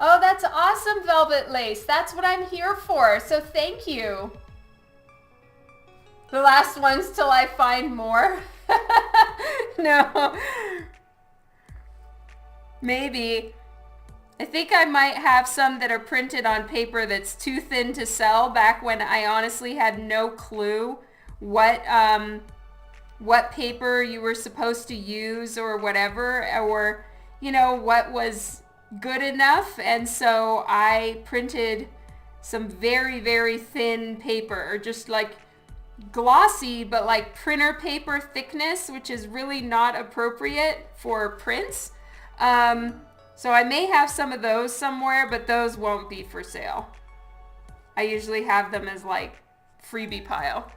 Oh, that's awesome, Velvet Lace. That's what I'm here for, so thank you. The last ones till I find more. No. Maybe. I think I might have some that are printed on paper that's too thin to sell back when I honestly had no clue what paper you were supposed to use or whatever, or, you know, what was good enough, and so I printed some very, very thin paper, or just like glossy, but like printer paper thickness, which is really not appropriate for prints. So I may have some of those somewhere, but those won't be for sale. I usually have them as like freebie pile.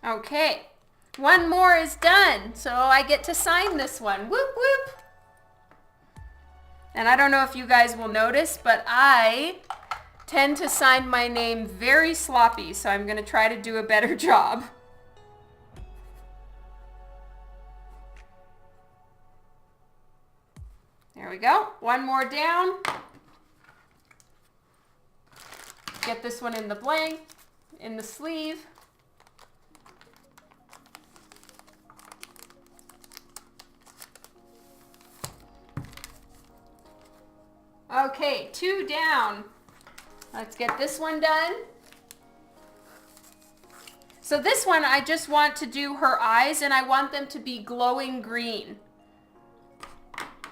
Okay, one more is done, so I get to sign this one. Whoop, whoop. And I don't know if you guys will notice, but I tend to sign my name very sloppy, so I'm going to try to do a better job. There we go. One more down. Get this one in the blank, in the sleeve. Okay, 2 down. Let's get this one done. So this one, I just want to do her eyes, and I want them to be glowing green.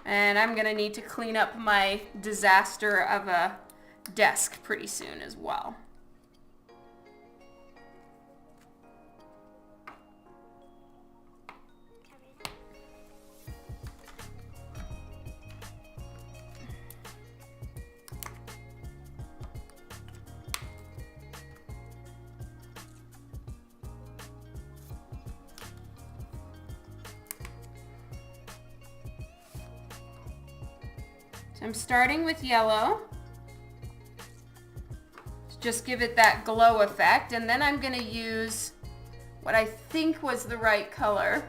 And I'm gonna need to clean up my disaster of a desk pretty soon as well. So I'm starting with yellow. Just give it that glow effect, and then I'm going to use what I think was the right color.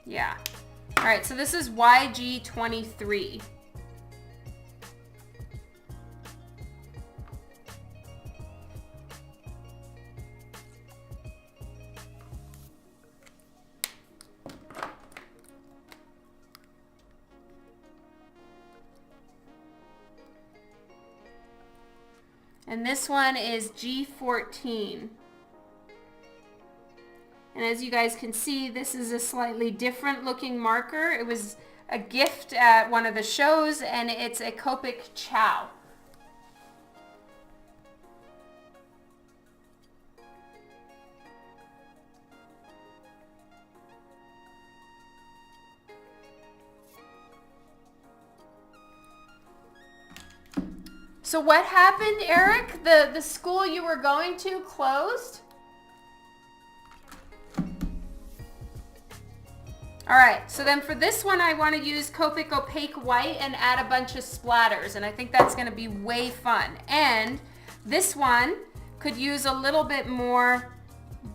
Yeah. All right, so this is YG23. And this one is G14. And as you guys can see, this is a slightly different looking marker. It was a gift at one of the shows, and it's a Copic Chow. So what happened, Eric? The school you were going to closed? All right, so then for this one, I want to use Copic Opaque White and add a bunch of splatters, and I think that's going to be way fun. And this one could use a little bit more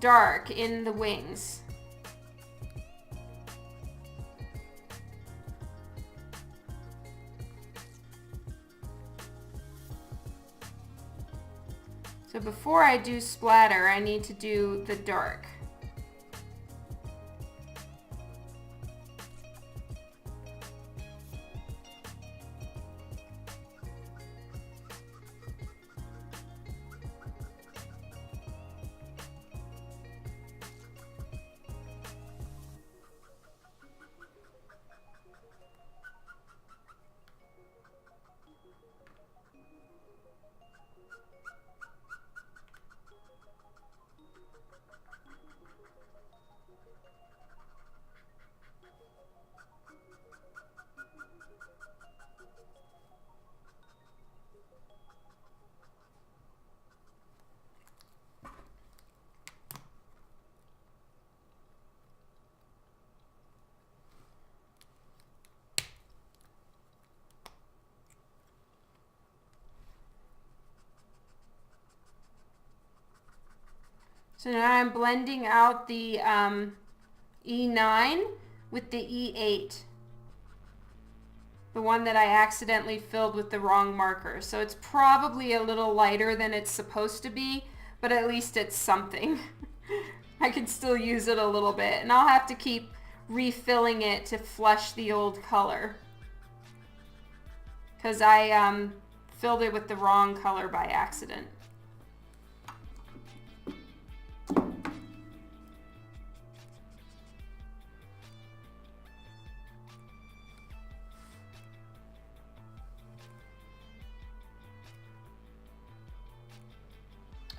dark in the wings. So before I do splatter, I need to do the dark. So now I'm blending out the E9 with the E8. The one that I accidentally filled with the wrong marker. So it's probably a little lighter than it's supposed to be, but at least it's something. I can still use it a little bit, and I'll have to keep refilling it to flush the old color, because I filled it with the wrong color by accident.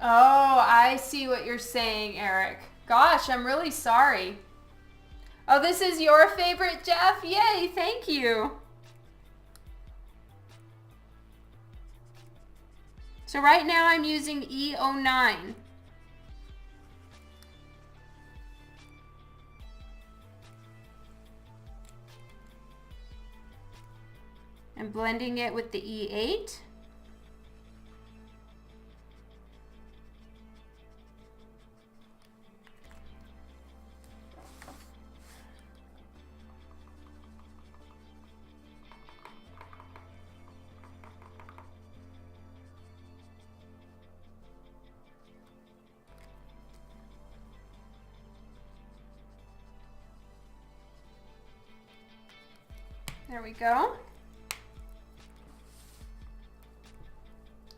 Oh, I see what you're saying, Eric. Gosh, I'm really sorry. Oh, this is your favorite, Jeff? Yay, thank you. So right now I'm using E09. I'm blending it with the E8. There we go.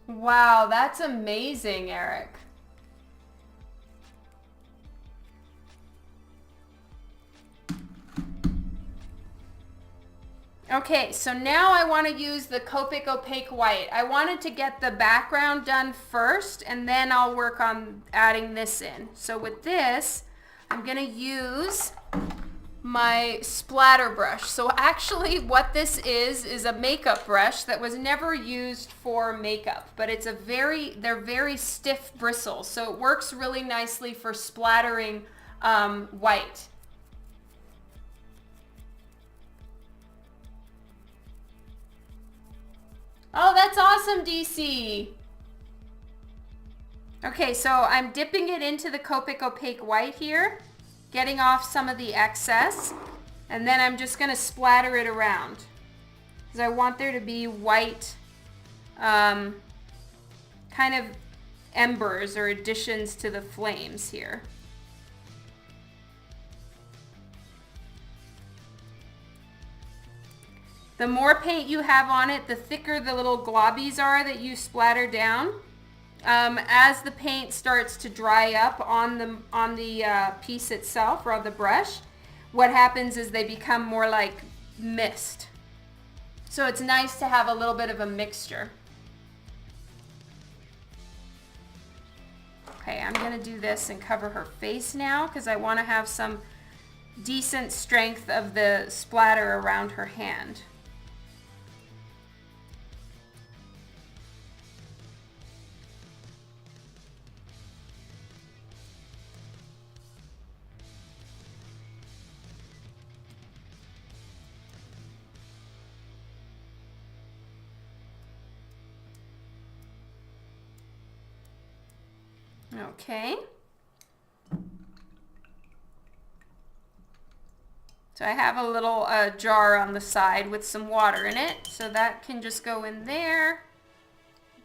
Wow, that's amazing, Eric. Okay, so now I want to use the Copic Opaque White. I wanted to get the background done first, and then I'll work on adding this in. So with this, I'm going to use my splatter brush. So actually what this is a makeup brush that was never used for makeup, but it's they're very stiff bristles, so it works really nicely for splattering white. Oh, that's awesome, DC. Okay, so I'm dipping it into the Copic Opaque White here, getting off some of the excess, and then I'm just going to splatter it around because I want there to be white kind of embers or additions to the flames here. The more paint you have on it, the thicker the little globbies are that you splatter down. As the paint starts to dry up on the piece itself or on the brush, what happens is they become more like mist. So it's nice to have a little bit of a mixture. Okay, I'm going to do this and cover her face now because I want to have some decent strength of the splatter around her hand. Okay. So I have a little jar on the side with some water in it, so that can just go in there.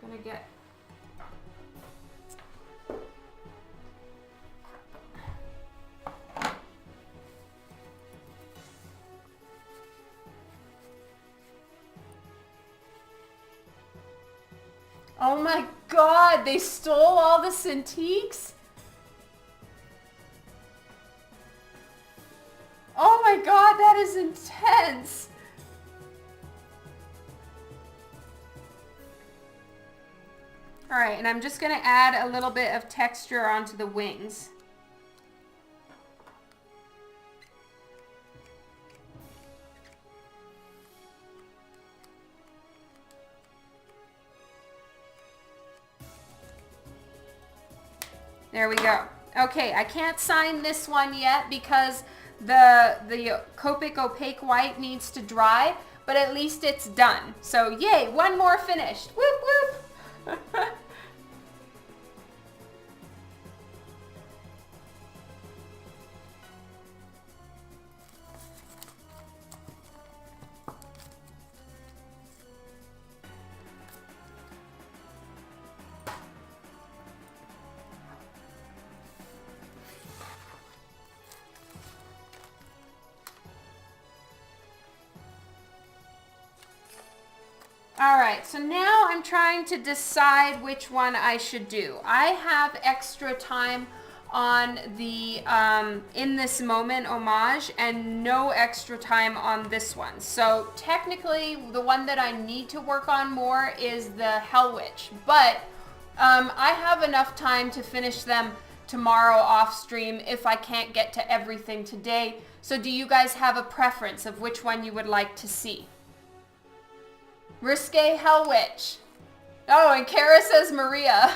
I'm gonna get Oh my God, they stole all the Cintiqs? Oh my God, that is intense. All right, and I'm just gonna add a little bit of texture onto the wings. There we go. Okay, I can't sign this one yet because the Copic Opaque White needs to dry, but at least it's done. So yay, one more finished. Whoop whoop. All right, so now I'm trying to decide which one I should do. I have extra time on the In This Moment homage and no extra time on this one. So technically the one that I need to work on more is the Hellwitch, but I have enough time to finish them tomorrow off stream if I can't get to everything today. So do you guys have a preference of which one you would like to see? Risque Hellwitch. Oh, and Kara says Maria.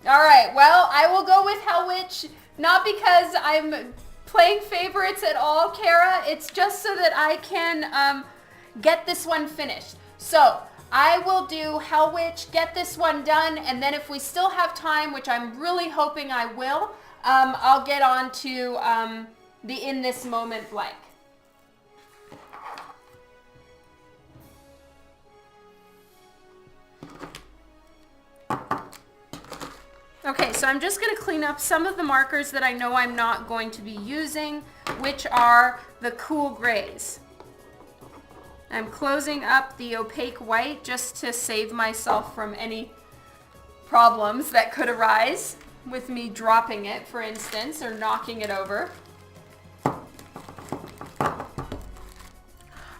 All right, well, I will go with Hellwitch, not because I'm playing favorites at all, Kara. It's just so that I can get this one finished. So I will do Hellwitch, get this one done, and then if we still have time, which I'm really hoping I will, I'll get on to the In This Moment blank. Okay, so I'm just going to clean up some of the markers that I know I'm not going to be using, which are the cool grays. I'm closing up the opaque white just to save myself from any problems that could arise with me dropping it, for instance, or knocking it over. All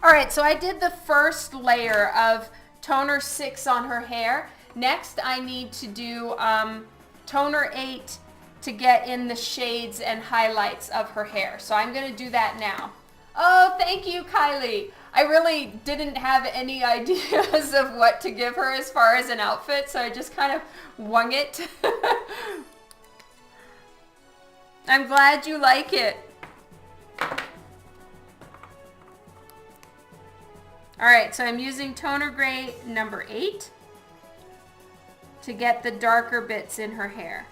right, so I did the first layer of toner 6 on her hair. Next, I need to do toner 8 to get in the shades and highlights of her hair. So I'm going to do that now. Oh, thank you, Kylie. I really didn't have any ideas of what to give her as far as an outfit, so I just kind of wung it. I'm glad you like it. All right, so I'm using toner gray number 8 to get the darker bits in her hair.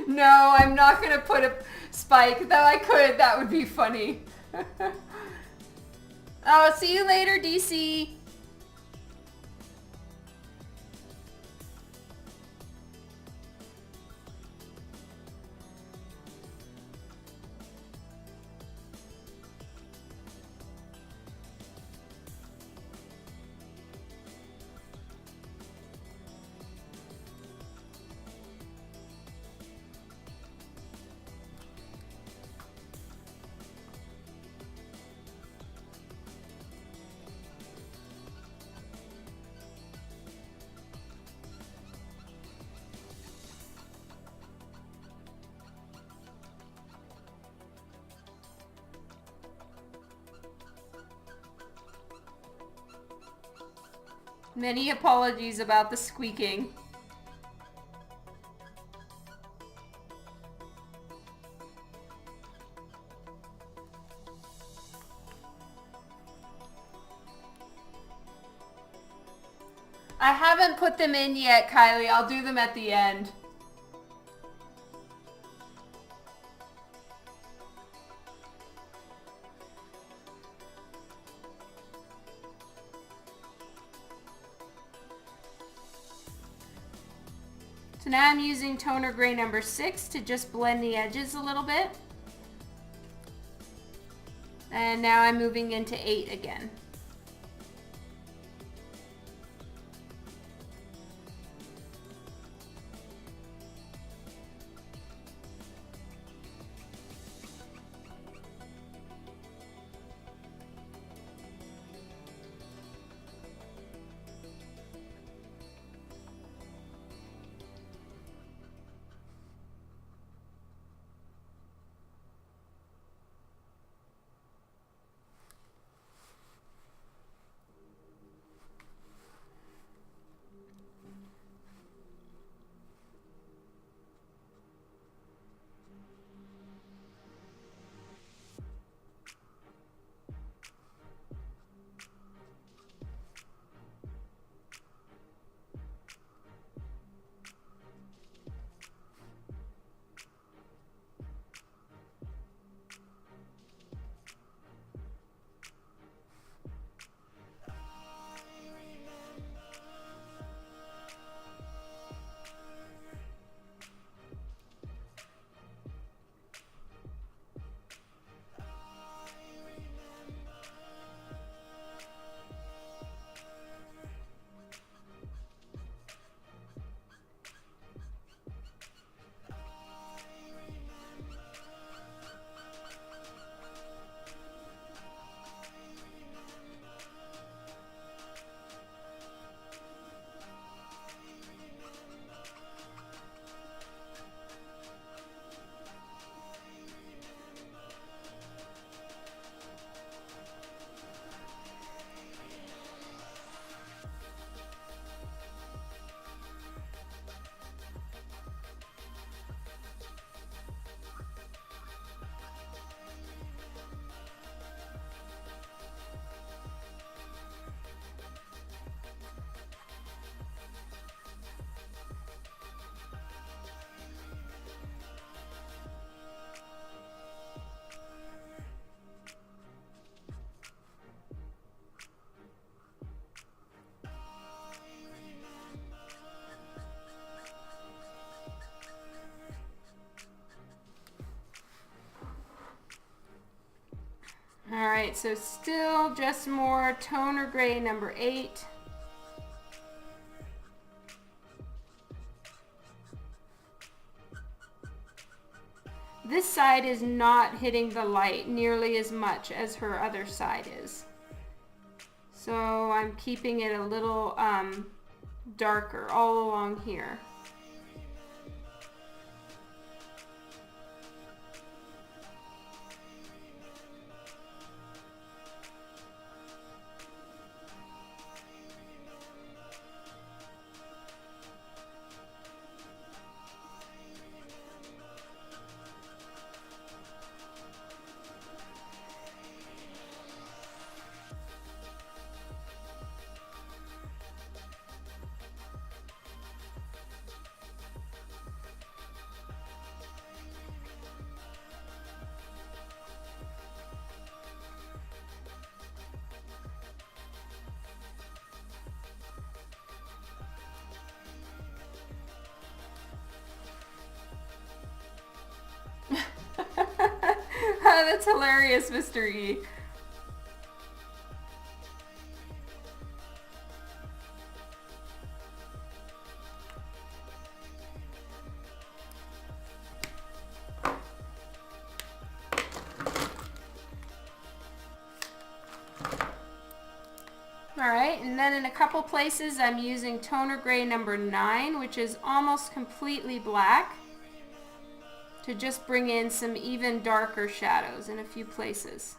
No, I'm not going to put a spike, though I could. That would be funny. Oh, see you later, DC. Many apologies about the squeaking. I haven't put them in yet, Kylie. I'll do them at the end. So now I'm using toner gray number 6 to just blend the edges a little bit. And now I'm moving into 8 again. so still just more toner gray number 8. This side is not hitting the light nearly as much as her other side is. So I'm keeping it a little darker all along here. That's hilarious, Mr. E. Alright, and then in a couple places I'm using toner gray number 9, which is almost completely black, to just bring in some even darker shadows in a few places.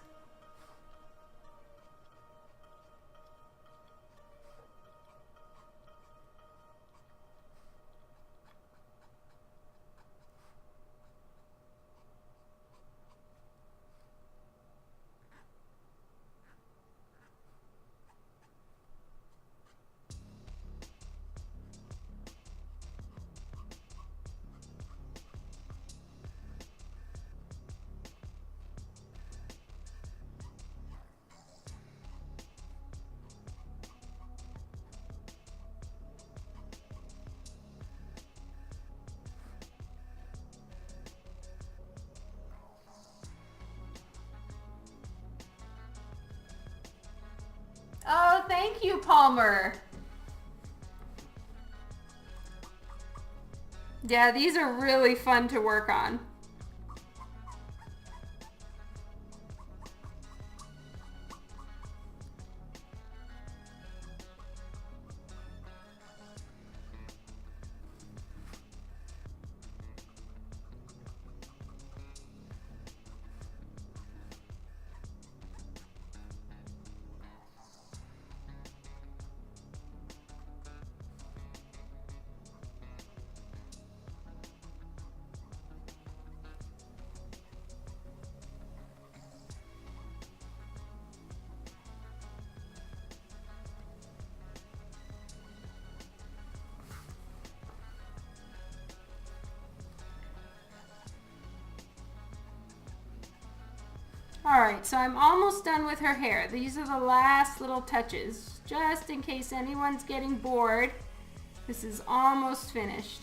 Oh, thank you, Palmer. Yeah, these are really fun to work on. Alright, so I'm almost done with her hair. These are the last little touches, just in case anyone's getting bored. This is almost finished.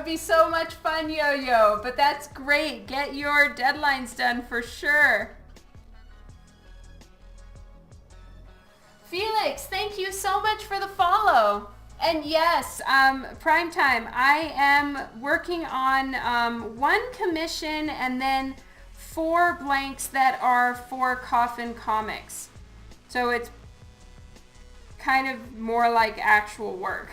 would be so much fun, Yo-Yo. But that's great. Get your deadlines done for sure. Felix, thank you so much for the follow. And yes, Primetime, I am working on one commission and then 4 blanks that are for Coffin Comics. So it's kind of more like actual work.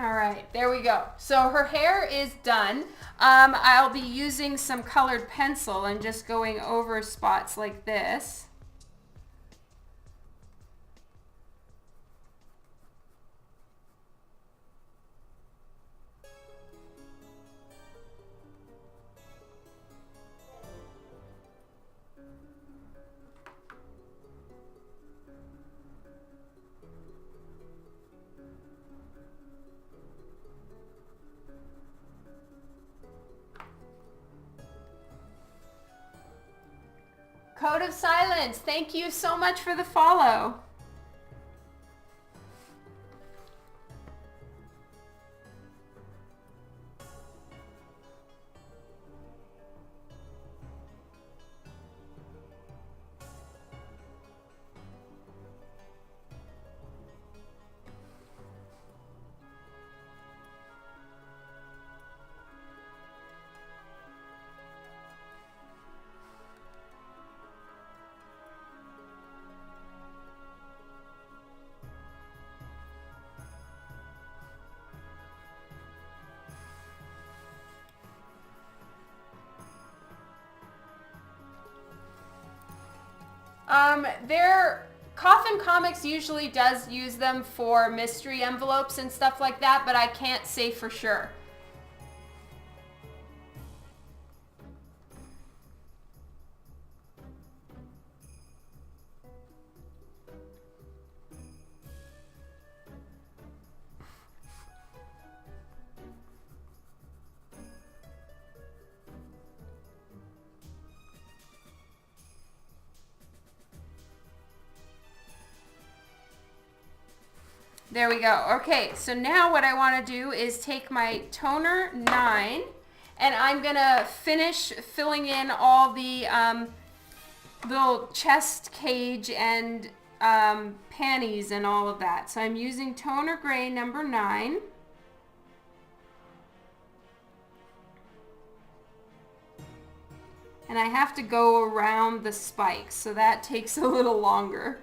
All right, there we go. So her hair is done. I'll be using some colored pencil and just going over spots like this. Code of Silence, thank you so much for the follow. Coffin Comics usually does use them for mystery envelopes and stuff like that, but I can't say for sure. There we go. Okay, so now what I want to do is take my toner 9 and I'm going to finish filling in all the little chest cage and panties and all of that. So I'm using toner gray number 9. And I have to go around the spikes, so that takes a little longer.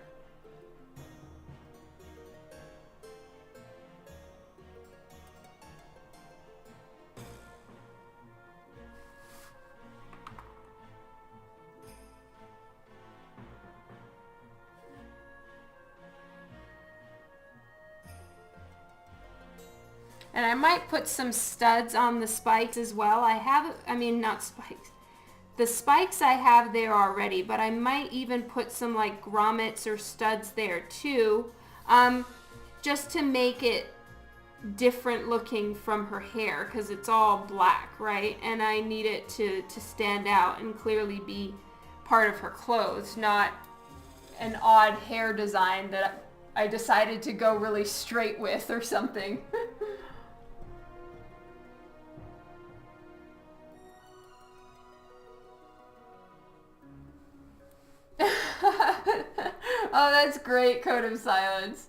And I might put some studs on the spikes as well. Not spikes. The spikes I have there already, but I might even put some like grommets or studs there too, just to make it different looking from her hair, because it's all black, right? And I need it to stand out and clearly be part of her clothes, not an odd hair design that I decided to go really straight with or something. Oh, that's great, Code of Silence.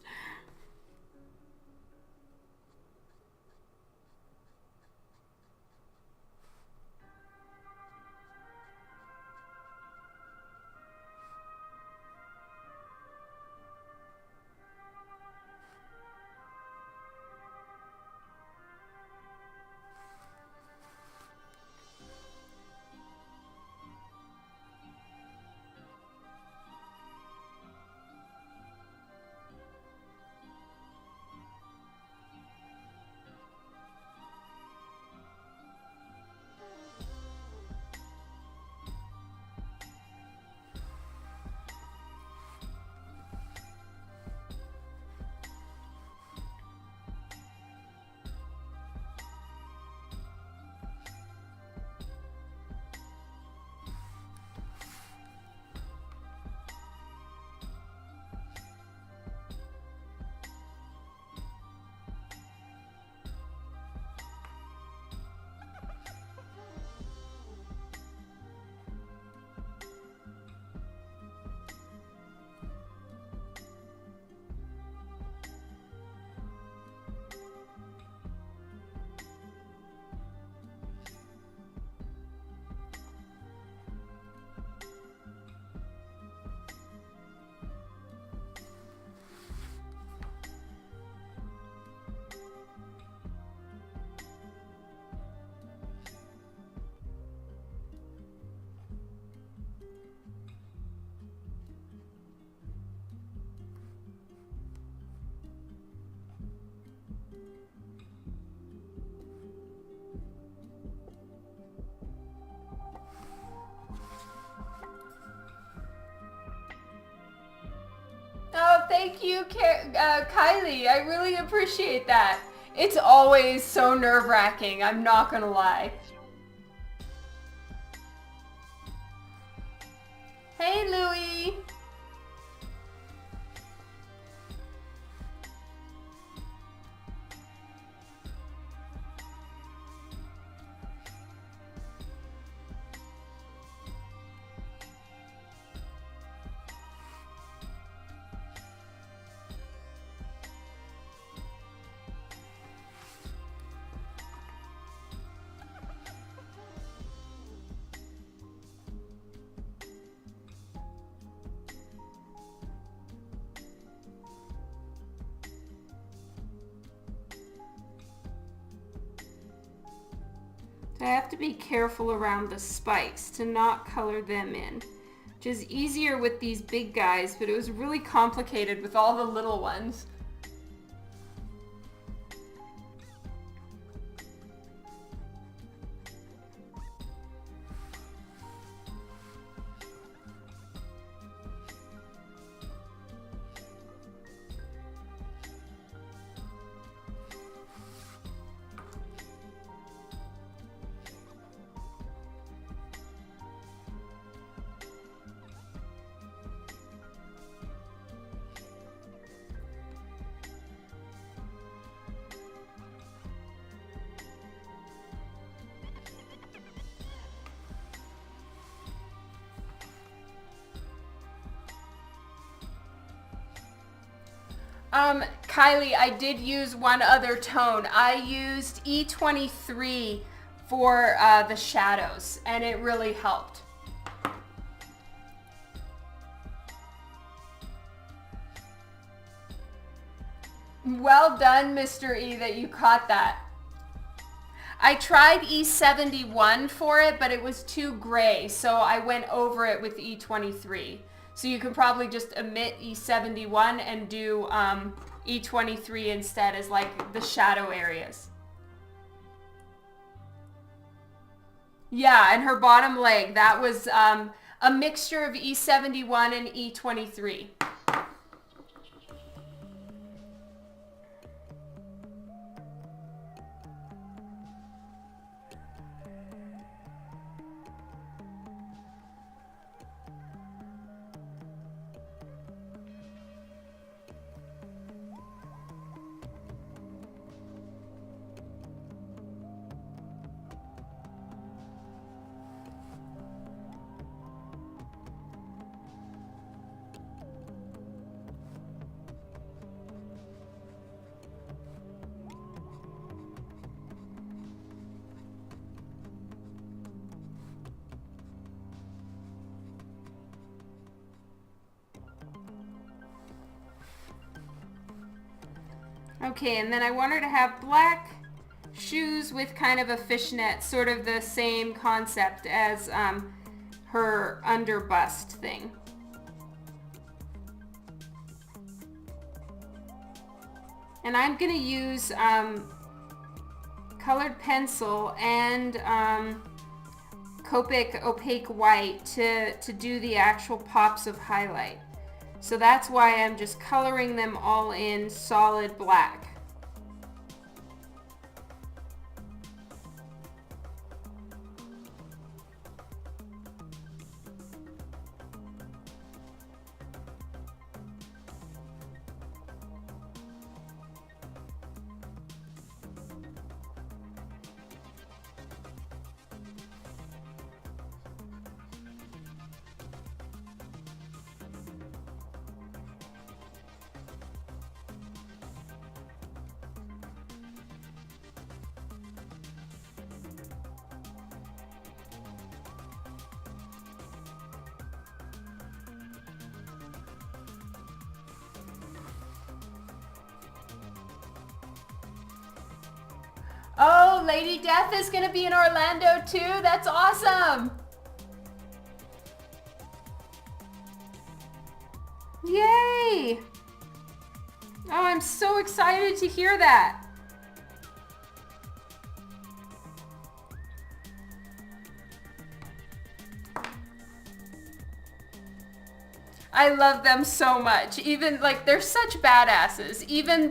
thank you, Kylie. I really appreciate that. It's always so nerve-wracking, I'm not gonna lie. Hey, Louie. I have to be careful around the spikes to not color them in, which is easier with these big guys, but it was really complicated with all the little ones. Kylie, I did use one other tone. I used E23 for the shadows, and it really helped. Well done, Mr. E, that you caught that. I tried E71 for it, but it was too gray, so I went over it with E23. So you can probably just omit E71 and do E23 instead as like the shadow areas. Yeah, and her bottom leg, that was a mixture of E71 and E23. Okay, and then I want her to have black shoes with kind of a fishnet, sort of the same concept as her under bust thing. And I'm going to use colored pencil and Copic opaque white to do the actual pops of highlight. So that's why I'm just coloring them all in solid black. Oh, Lady Death is going to be in Orlando too? That's awesome! Yay! Oh, I'm so excited to hear that. I love them so much. Even like they're such badasses. Even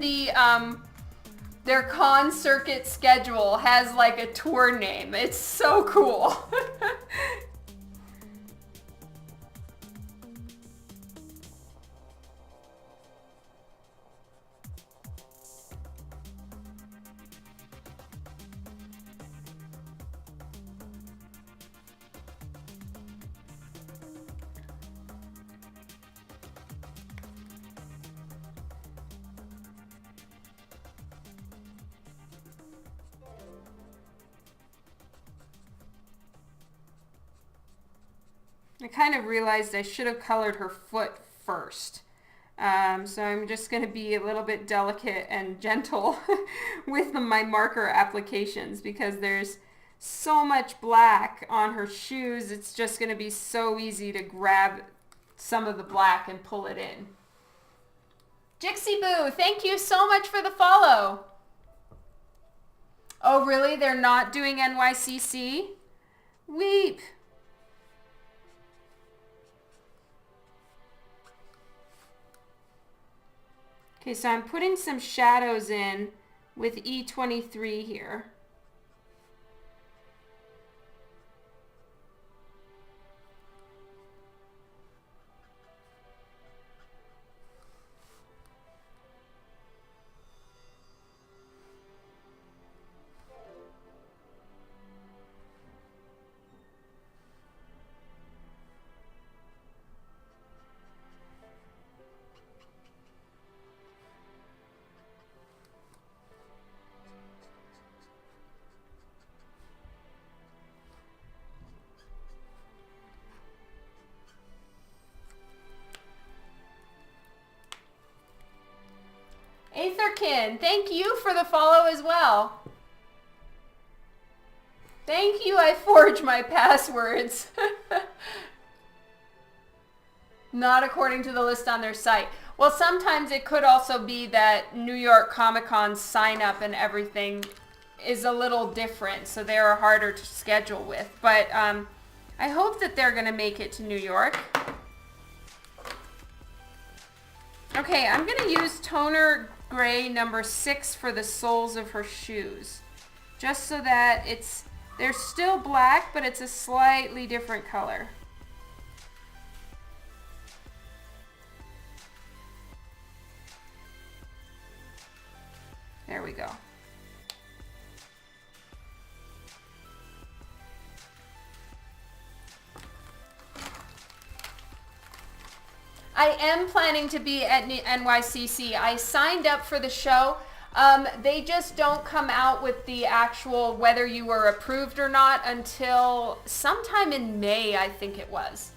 their con circuit schedule has like a tour name. It's so cool. I kind of realized I should have colored her foot first. So I'm just going to be a little bit delicate and gentle with my marker applications because there's so much black on her shoes. It's just going to be so easy to grab some of the black and pull it in. Jixie Boo, thank you so much for the follow. Oh, really? They're not doing NYCC? Weep. Okay, so I'm putting some shadows in with E23 here. Aetherkin, thank you for the follow as well. Thank you, I forge my passwords. Not according to the list on their site. Well, sometimes it could also be that New York Comic Con sign up and everything is a little different, so they're harder to schedule with. But I hope that they're going to make it to New York. Okay, I'm going to use toner gray number 6 for the soles of her shoes. Just so that they're still black, but it's a slightly different color. There we go. I am planning to be at NYCC. I signed up for the show. They just don't come out with the actual whether you were approved or not until sometime in May, I think it was.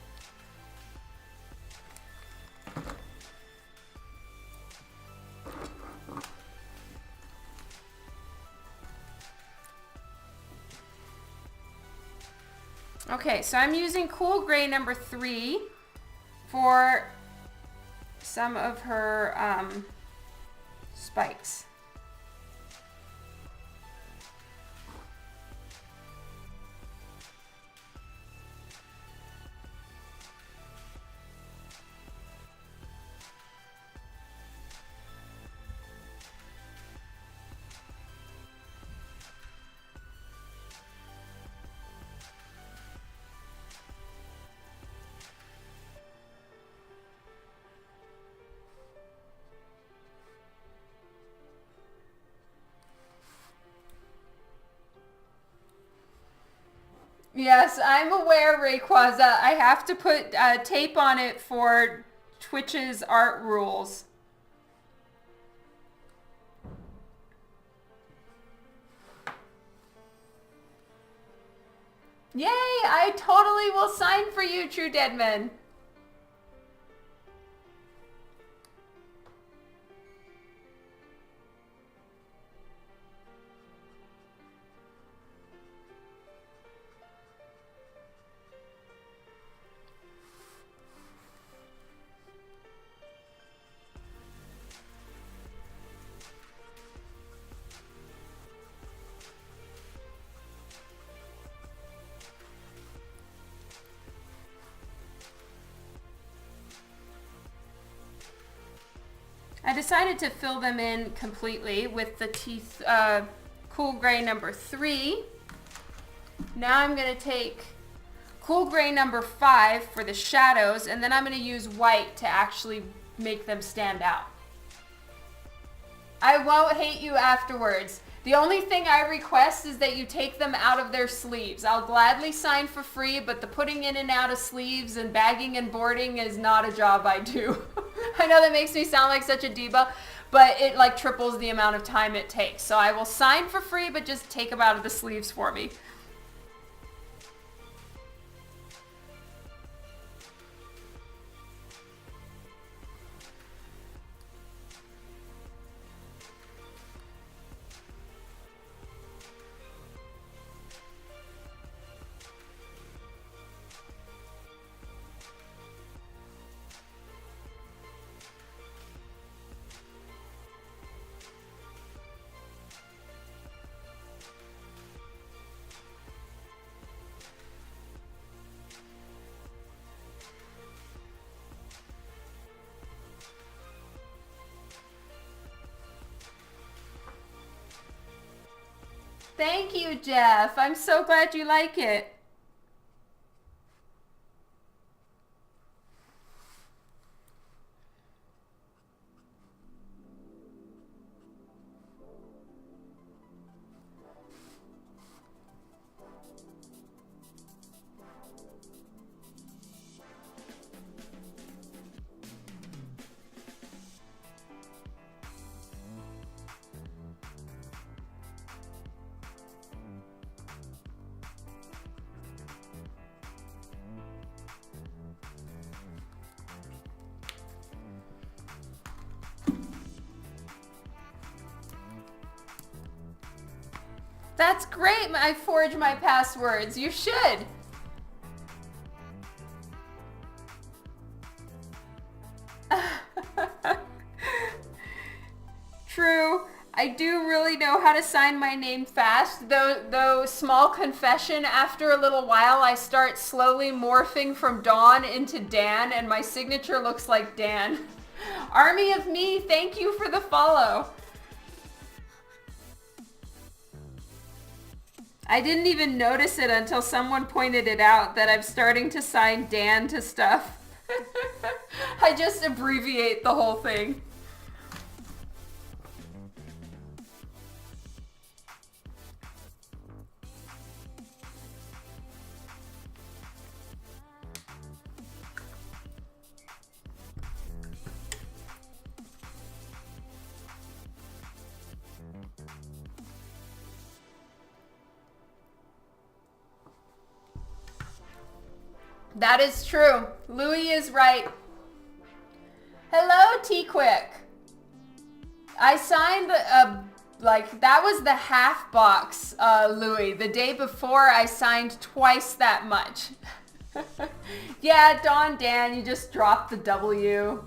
Okay, so I'm using Cool Gray number 3 for some of her spikes. Yes, I'm aware, Rayquaza. I have to put tape on it for Twitch's art rules. Yay! I totally will sign for you, True Deadman. I decided to fill them in completely with the teeth, Cool Gray number 3. Now I'm going to take Cool Gray number 5 for the shadows, and then I'm going to use white to actually make them stand out. I won't hate you afterwards. The only thing I request is that you take them out of their sleeves. I'll gladly sign for free, but the putting in and out of sleeves and bagging and boarding is not a job I do. I know that makes me sound like such a diva, but it like triples the amount of time it takes. So I will sign for free, but just take them out of the sleeves for me. Thank you, Jeff. I'm so glad you like it. That's great. I forge my passwords. You should. True. I do really know how to sign my name fast, though small confession, after a little while I start slowly morphing from Dawn into Dan, and my signature looks like Dan. Army of Me, thank you for the follow. I didn't even notice it until someone pointed it out that I'm starting to sign Dan to stuff. I just abbreviate the whole thing. That is true. Louis is right. Hello, T-Quick. I signed that was the half box, Louis. The day before I signed twice that much. Yeah, Dawn Dan, you just dropped the W.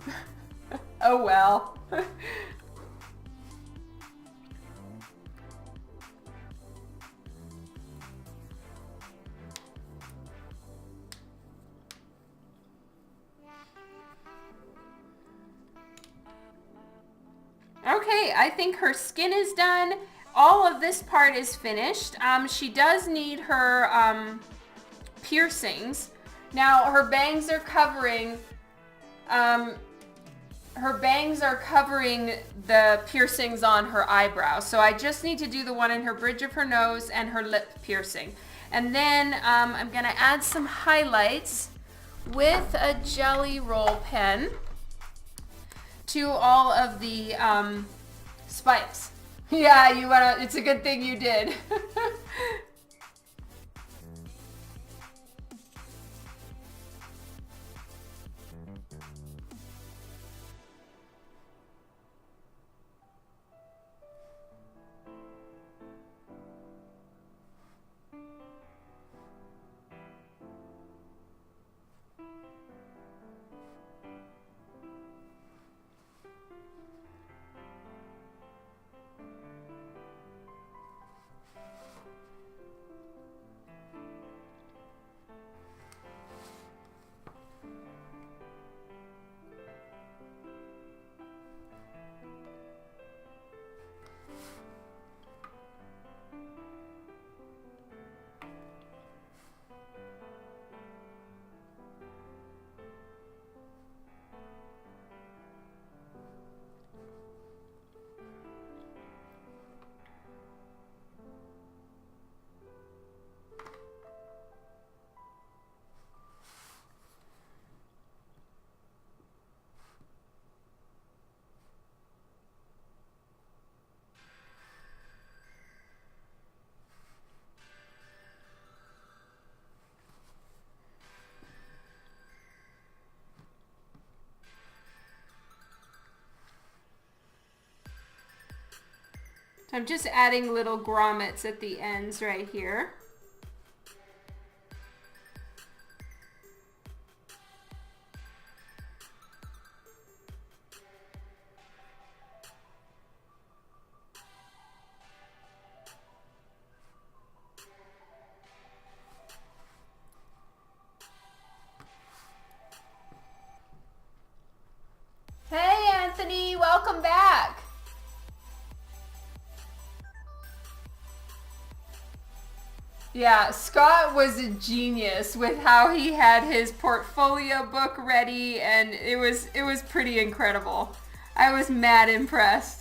Oh well. Okay, I think her skin is done. All of this part is finished. She does need her piercings. Now her bangs are covering the piercings on her eyebrow. So I just need to do the one in her bridge of her nose and her lip piercing. And then I'm gonna add some highlights with a jelly roll pen to all of the spikes. Yeah, it's a good thing you did. So I'm just adding little grommets at the ends right here. Hey Anthony, welcome back. Yeah, Scott was a genius with how he had his portfolio book ready, and it was pretty incredible. I was mad impressed.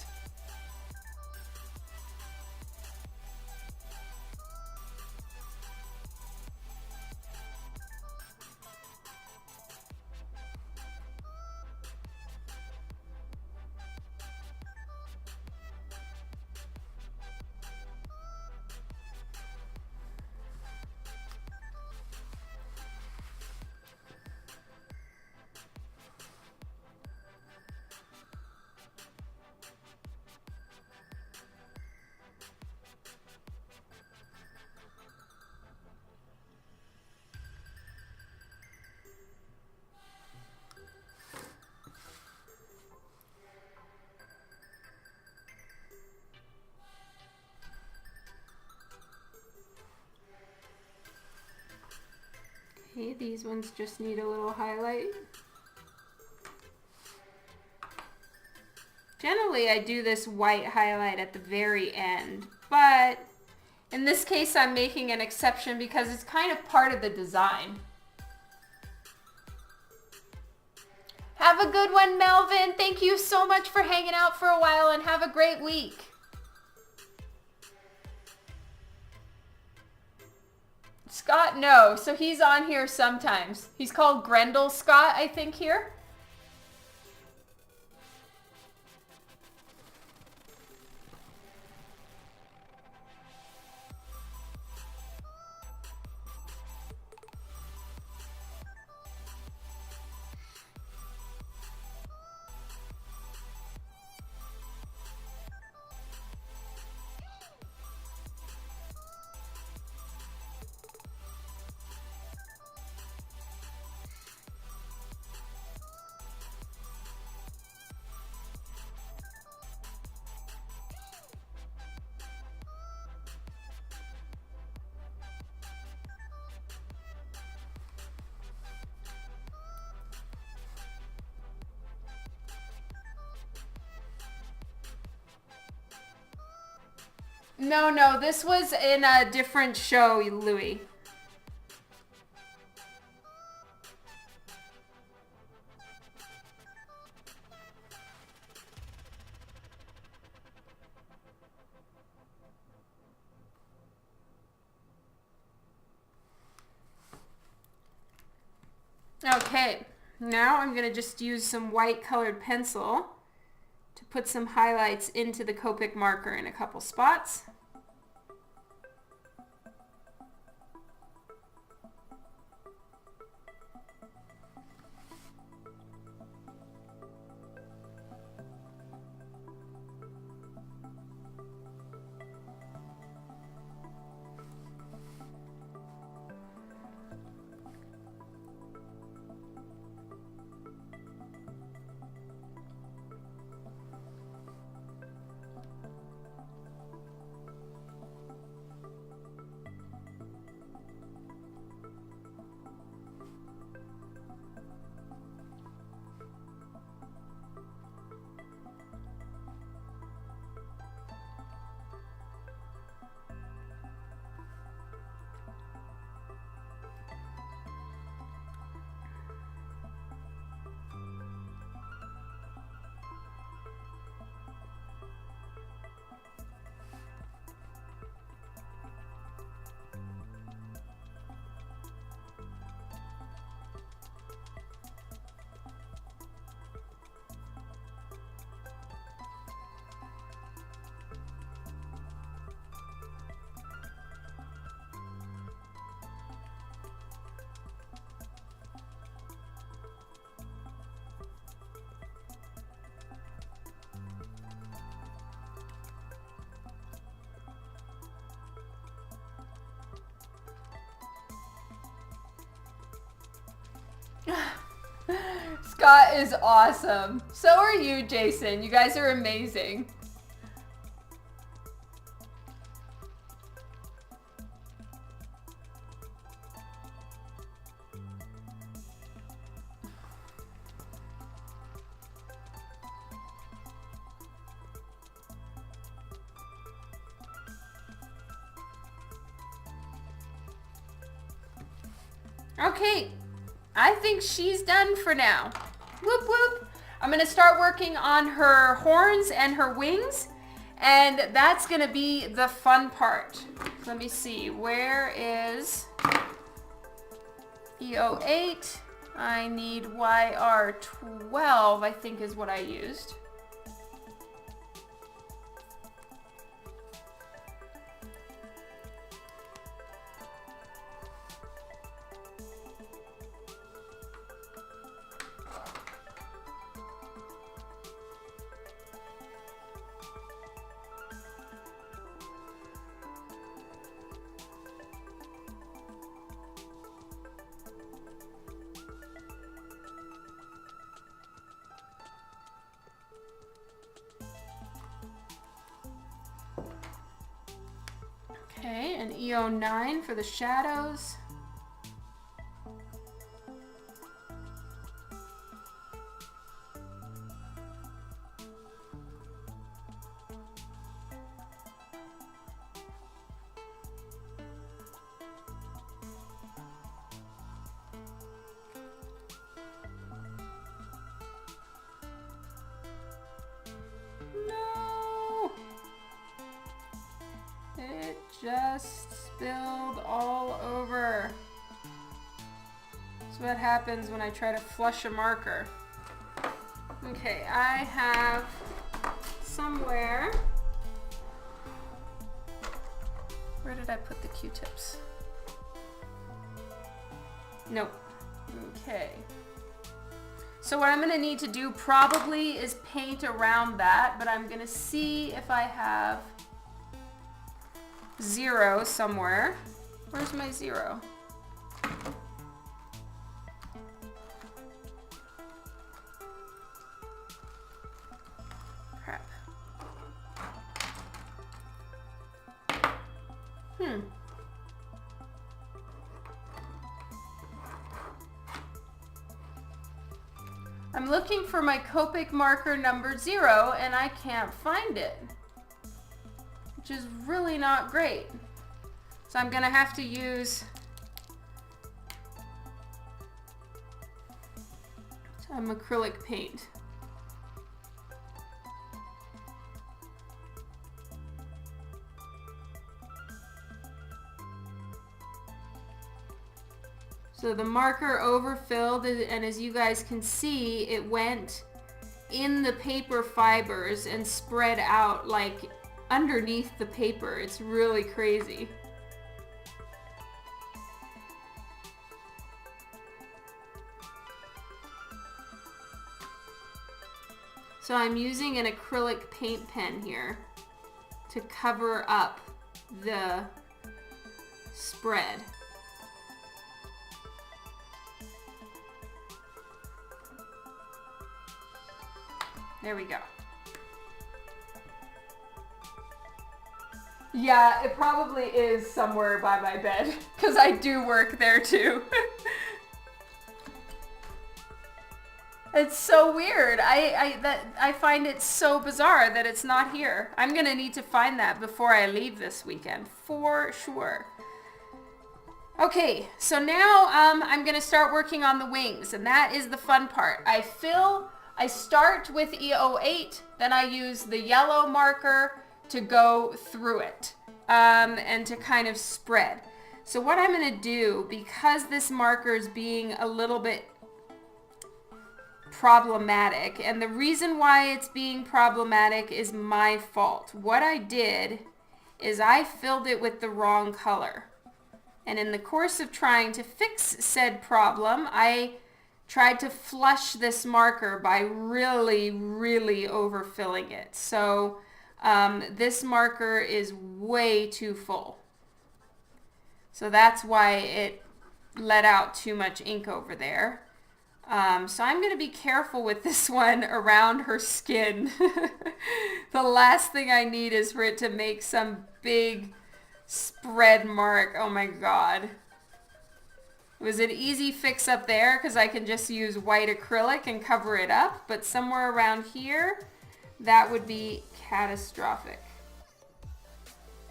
Okay, these ones just need a little highlight. Generally, I do this white highlight at the very end, but in this case, I'm making an exception because it's kind of part of the design. Have a good one, Melvin. Thank you so much for hanging out for a while, and have a great week. Scott, no. So he's on here sometimes. He's called Grendel Scott, I think, here. No, this was in a different show, Louis. Okay, now I'm going to just use some white colored pencil to put some highlights into the Copic marker in a couple spots. Scott is awesome. So are you, Jason. You guys are amazing. Okay, I think she's done for now. Whoop whoop. I'm gonna start working on her horns and her wings, and that's gonna be the fun part. Let me see, where is EO8? I need YR12, I think is what I used. Okay, and EO9 for the shadows. Just spilled all over. That's what happens when I try to flush a marker. Okay, I have somewhere. Where did I put the Q-tips? Nope. Okay. So what I'm going to need to do probably is paint around that, but I'm going to see if I have 0 somewhere. Where's my 0? Crap. I'm looking for my Copic marker number 0 and I can't find it, which is really not great. So I'm gonna have to use some acrylic paint. So the marker overfilled, and as you guys can see, it went in the paper fibers and spread out like underneath the paper. It's really crazy. So I'm using an acrylic paint pen here to cover up the spread. There we go. Yeah, it probably is somewhere by my bed because I do work there too. It's so weird. I find it so bizarre that it's not here. I'm gonna need to find that before I leave this weekend for sure. Okay, so now I'm gonna start working on the wings, and that is the fun part. I start with EO8, then I use the yellow marker to go through it and to kind of spread. So what I'm going to do, because this marker is being a little bit problematic, and the reason why it's being problematic is my fault. What I did is I filled it with the wrong color. And in the course of trying to fix said problem, I tried to flush this marker by really overfilling it. So this marker is way too full. So that's why it let out too much ink over there. So I'm going to be careful with this one around her skin. The last thing I need is for it to make some big spread mark. Oh my god. It was an easy fix up there because I can just use white acrylic and cover it up. But somewhere around here, that would be catastrophic.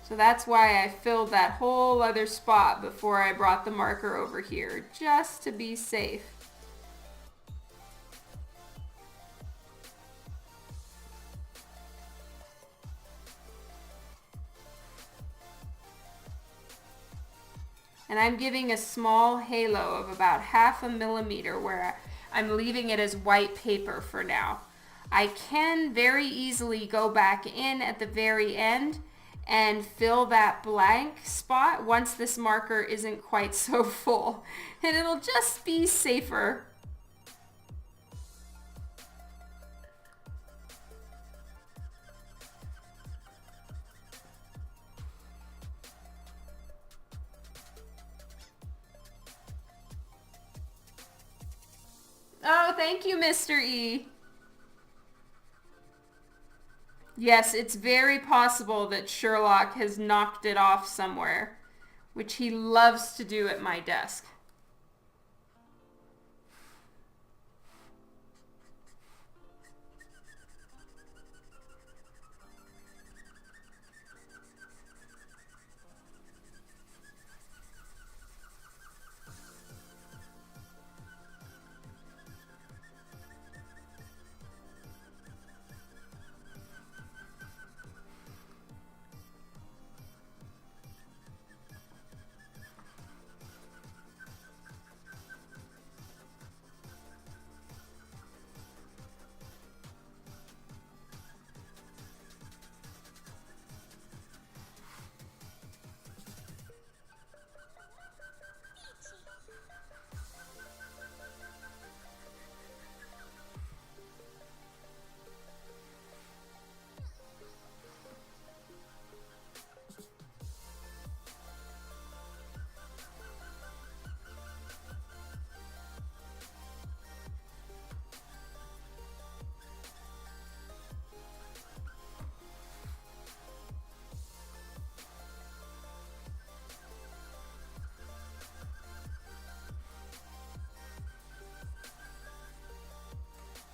So that's why I filled that whole other spot before I brought the marker over here, just to be safe. And I'm giving a small halo of about 0.5 millimeter where I'm leaving it as white paper for now. I can very easily go back in at the very end and fill that blank spot once this marker isn't quite so full. And it'll just be safer. Oh, thank you, Mr. E. Yes, it's very possible that Sherlock has knocked it off somewhere, which he loves to do at my desk.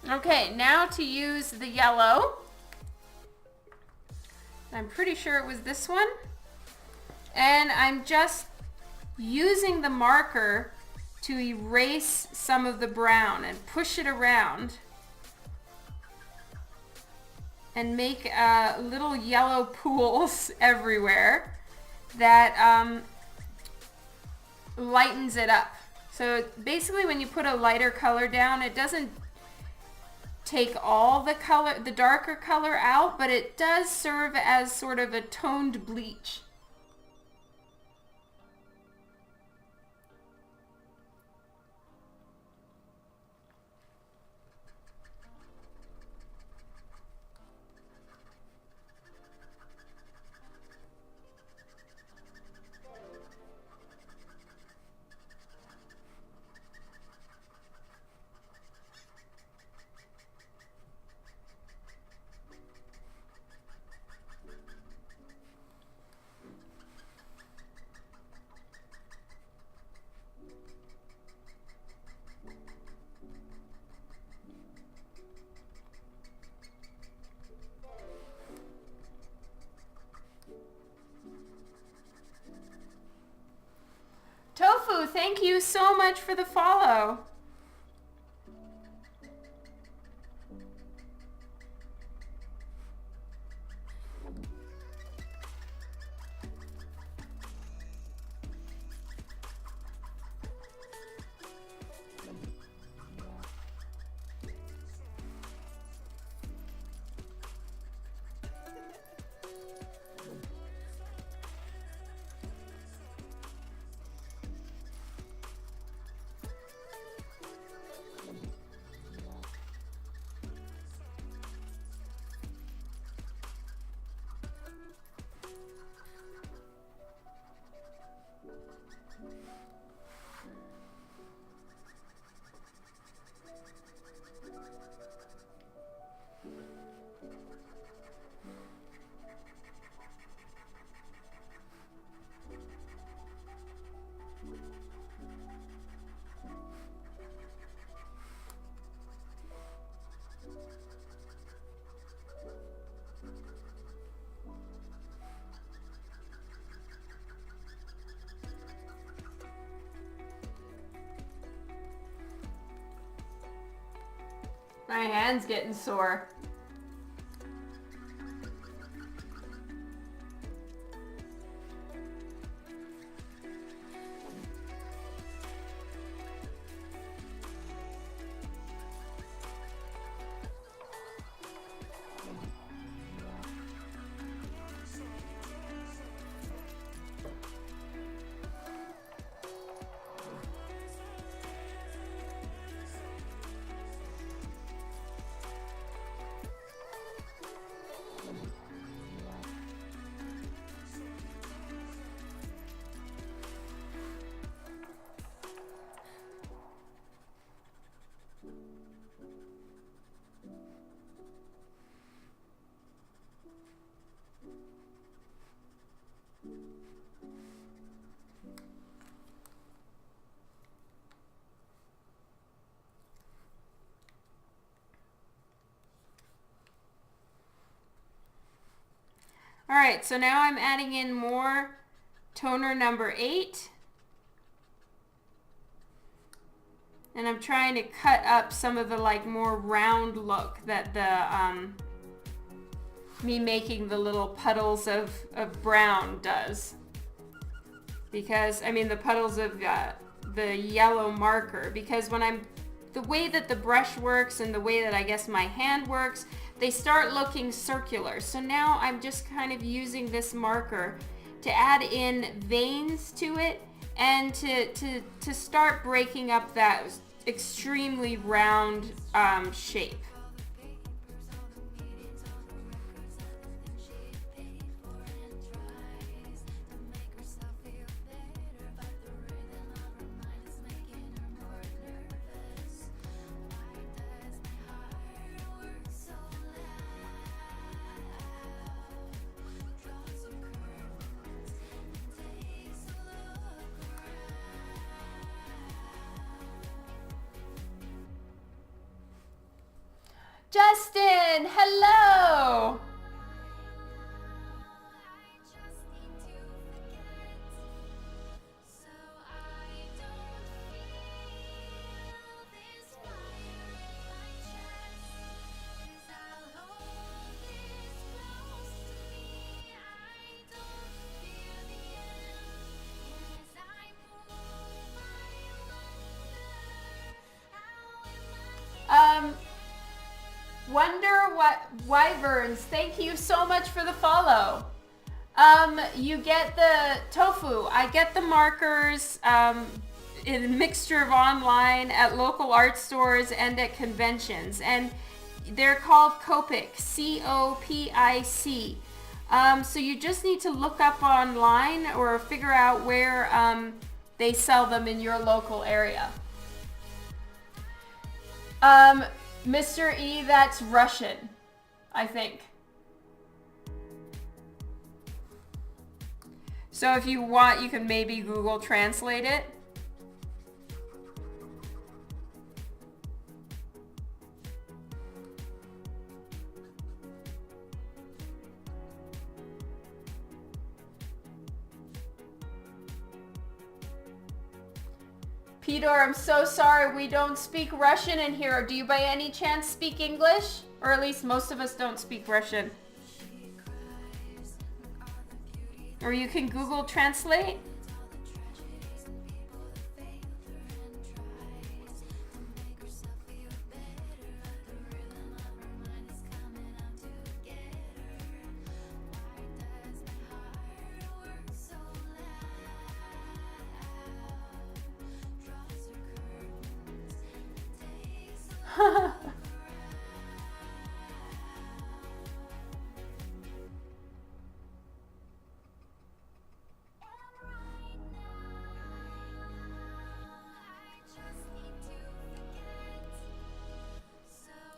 Okay, now to use the yellow. I'm pretty sure it was this one. And I'm just using the marker to erase some of the brown and push it around and make little yellow pools everywhere that lightens it up. So basically when you put a lighter color down, it doesn't take all the color, the darker color out, but it does serve as sort of a toned bleach. Tofu, thank you so much for the follow. My hand's getting sore. All right, so now I'm adding in more toner number 8. And I'm trying to cut up some of the like more round look that the me making the little puddles of brown does. Because, I mean the puddles of the yellow marker. Because when the way that the brush works and the way that I guess my hand works, they start looking circular. So now I'm just kind of using this marker to add in veins to it and to start breaking up that extremely round shape. Justin, hello. Wonder what Wyverns, thank you so much for the follow. You get the tofu. I get the markers in a mixture of online at local art stores and at conventions, and they're called Copic, C-O-P-I-C. So you just need to look up online or figure out where they sell them in your local area. Mr. E, that's Russian, I think. So if you want, you can maybe Google Translate it. Peter, I'm so sorry we don't speak Russian in here. Do you by any chance speak English? Or at least most of us don't speak Russian. Or you can Google Translate.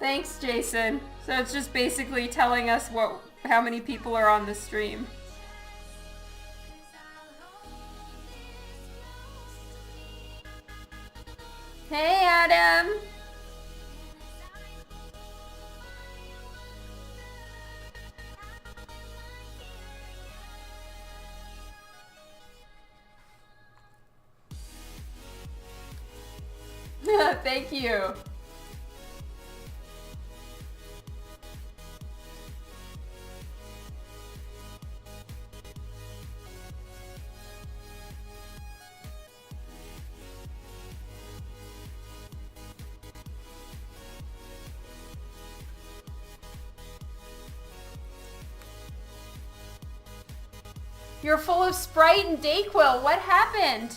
Thanks, Jason. So it's just basically telling us how many people are on the stream. Hey, Adam. Thank you. You're full of Sprite and Dayquil. What happened?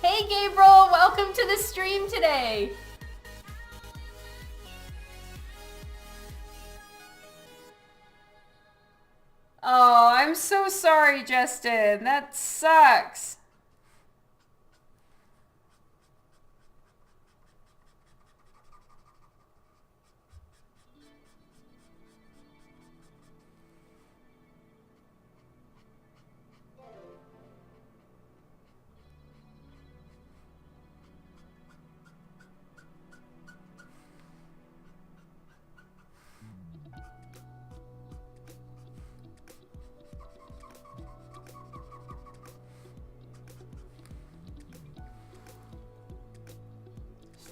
Hey Gabriel, welcome to the stream today. Oh, I'm so sorry, Justin. That sucks.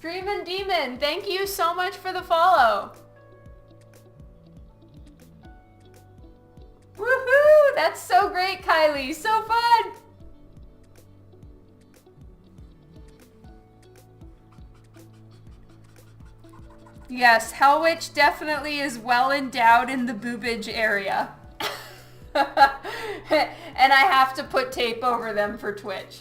Dreamin' Demon, thank you so much for the follow. Woohoo! That's so great, Kylie. So fun. Yes, Hellwitch definitely is well endowed in the boobage area. And I have to put tape over them for Twitch.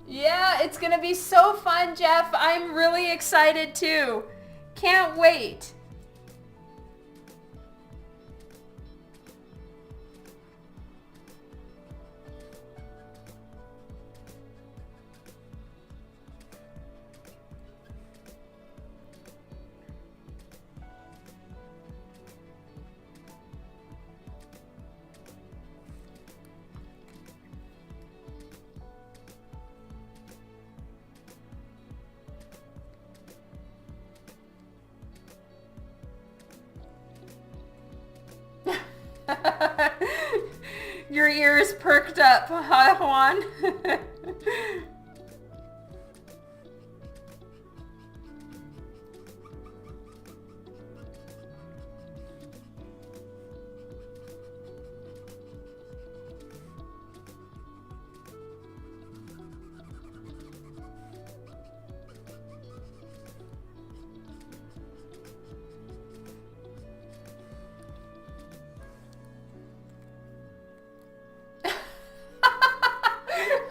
Yeah, it's gonna be so fun, Jeff. I'm really excited too. Can't wait. Your ears perked up, huh, Juan?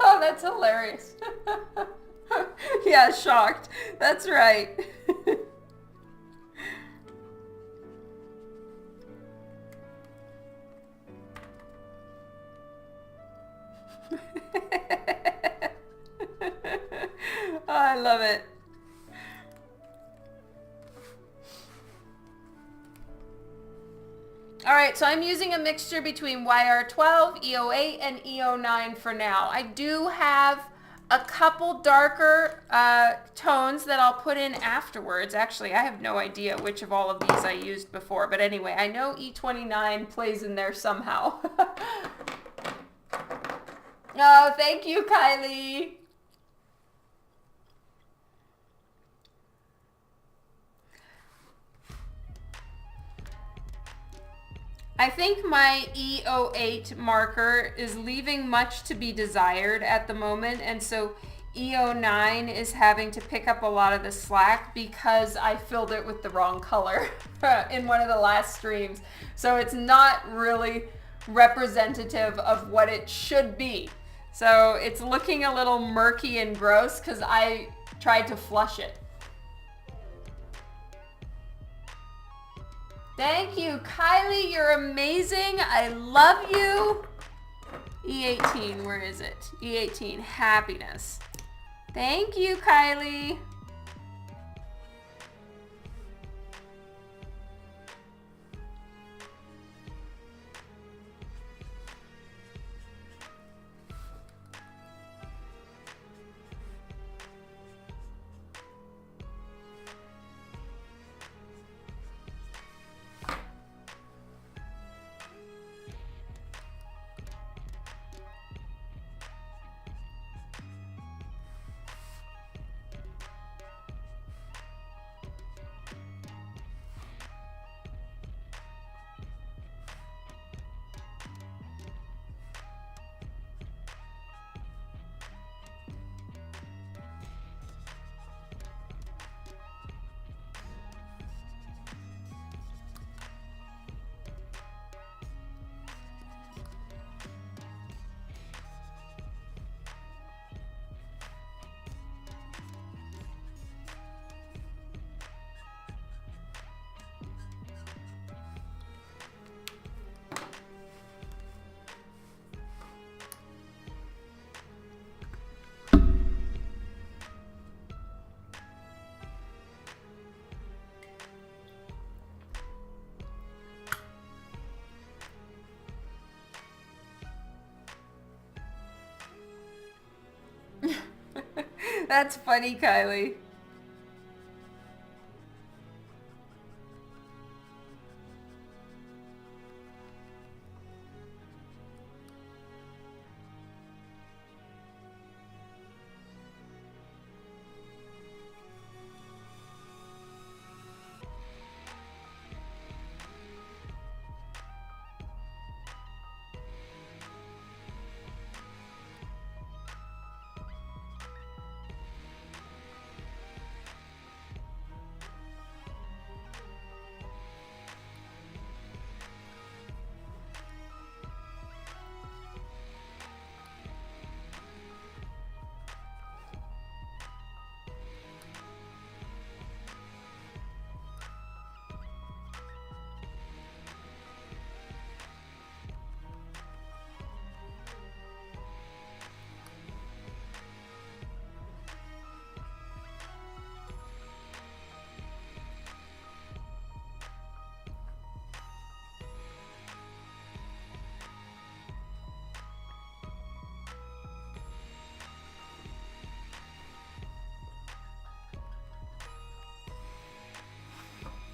Oh, that's hilarious. Yeah, shocked. That's right. Oh, I love it. Alright, so I'm using a mixture between YR12, EO8, and EO9 for now. I do have a couple darker tones that I'll put in afterwards. Actually, I have no idea which of all of these I used before. But anyway, I know E29 plays in there somehow. Oh, thank you, Kylie. I think my EO8 marker is leaving much to be desired at the moment, and so EO9 is having to pick up a lot of the slack because I filled it with the wrong color in one of the last streams. So it's not really representative of what it should be. So it's looking a little murky and gross because I tried to flush it. Thank you, Kylie. You're amazing. I love you. E18, where is it? E18, happiness. Thank you, Kylie. That's funny, Kylie.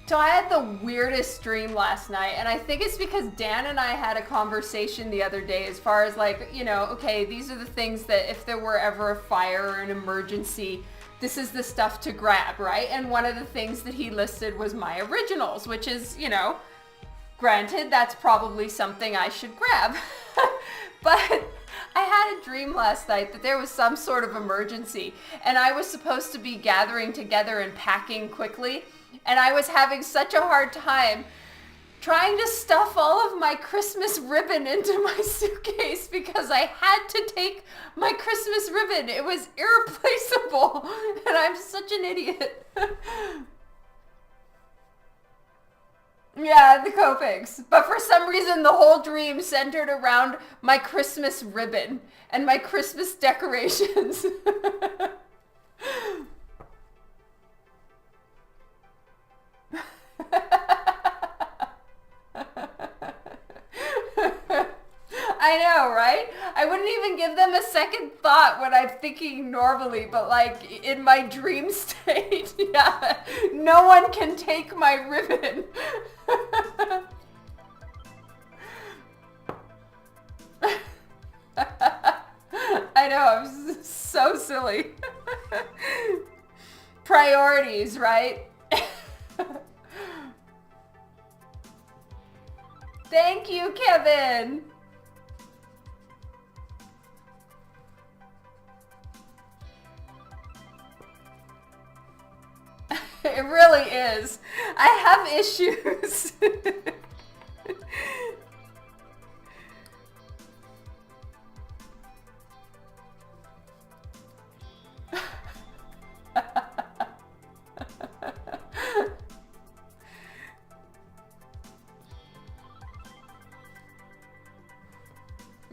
So I had the weirdest dream last night, and I think it's because Dan and I had a conversation the other day as far as like, you know, okay, these are the things that if there were ever a fire or an emergency, this is the stuff to grab, right? And one of the things that he listed was my originals, which is, you know, granted, that's probably something I should grab. But I had a dream last night that there was some sort of emergency, and I was supposed to be gathering together and packing quickly. And I was having such a hard time trying to stuff all of my Christmas ribbon into my suitcase because I had to take my Christmas ribbon. It was irreplaceable, and I'm such an idiot. Yeah, the Copics. But for some reason, the whole dream centered around my Christmas ribbon and my Christmas decorations. I know, right? I wouldn't even give them a second thought when I'm thinking normally, but like in my dream state, yeah, no one can take my ribbon. I know, I'm so silly. Priorities, right? Thank you, Kevin. It really is. I have issues.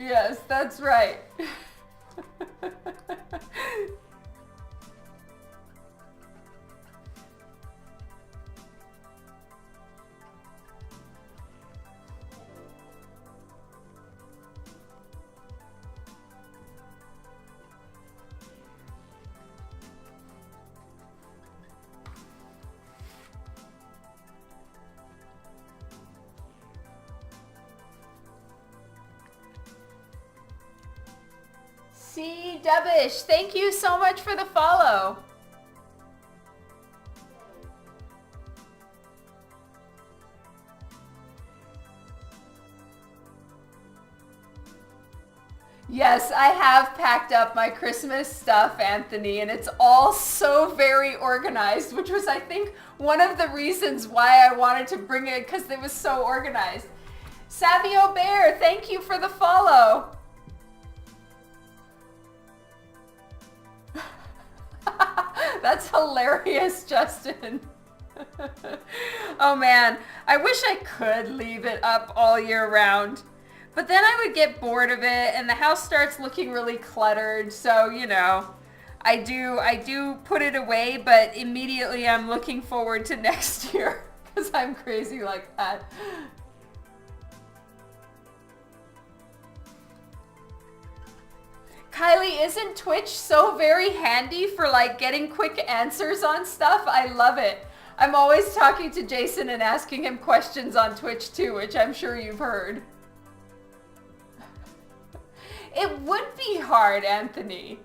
Yes, that's right. C. Dubbish, thank you so much for the follow. Yes, I have packed up my Christmas stuff, Anthony, and it's all so very organized, which was, I think, one of the reasons why I wanted to bring it, because it was so organized. Savio Bear, thank you for the follow. That's hilarious, Justin. Oh man, I wish I could leave it up all year round. But then I would get bored of it and the house starts looking really cluttered. So, you know, I do put it away, but immediately I'm looking forward to next year because I'm crazy like that. Kylie, isn't Twitch so very handy for like getting quick answers on stuff? I love it. I'm always talking to Jason and asking him questions on Twitch too, which I'm sure you've heard. It would be hard, Anthony.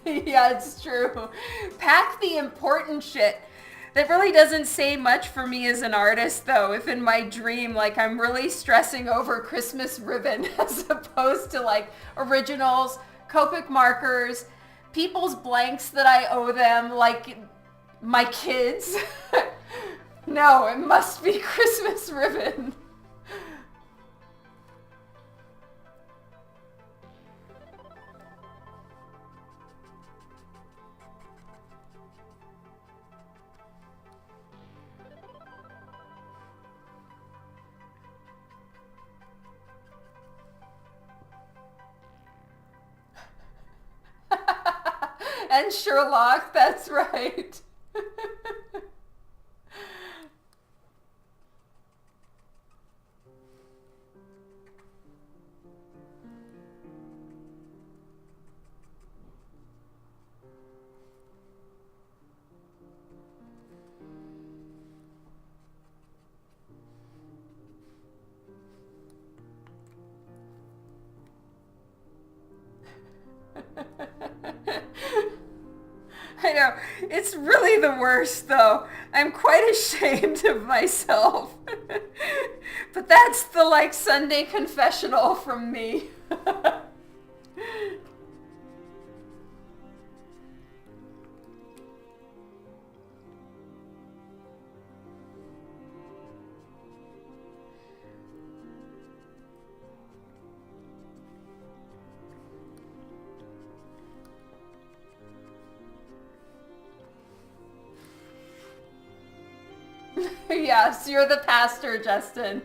Yeah, it's true. Pack the important shit. That really doesn't say much for me as an artist, though, if in my dream, like, I'm really stressing over Christmas ribbon as opposed to, like, originals, Copic markers, people's blanks that I owe them, like, my kids. No, it must be Christmas ribbon. And Sherlock, that's right. I know. It's really the worst, though. I'm quite ashamed of myself. But that's the, like, Sunday confessional from me. Yes, you're the pastor, Justin.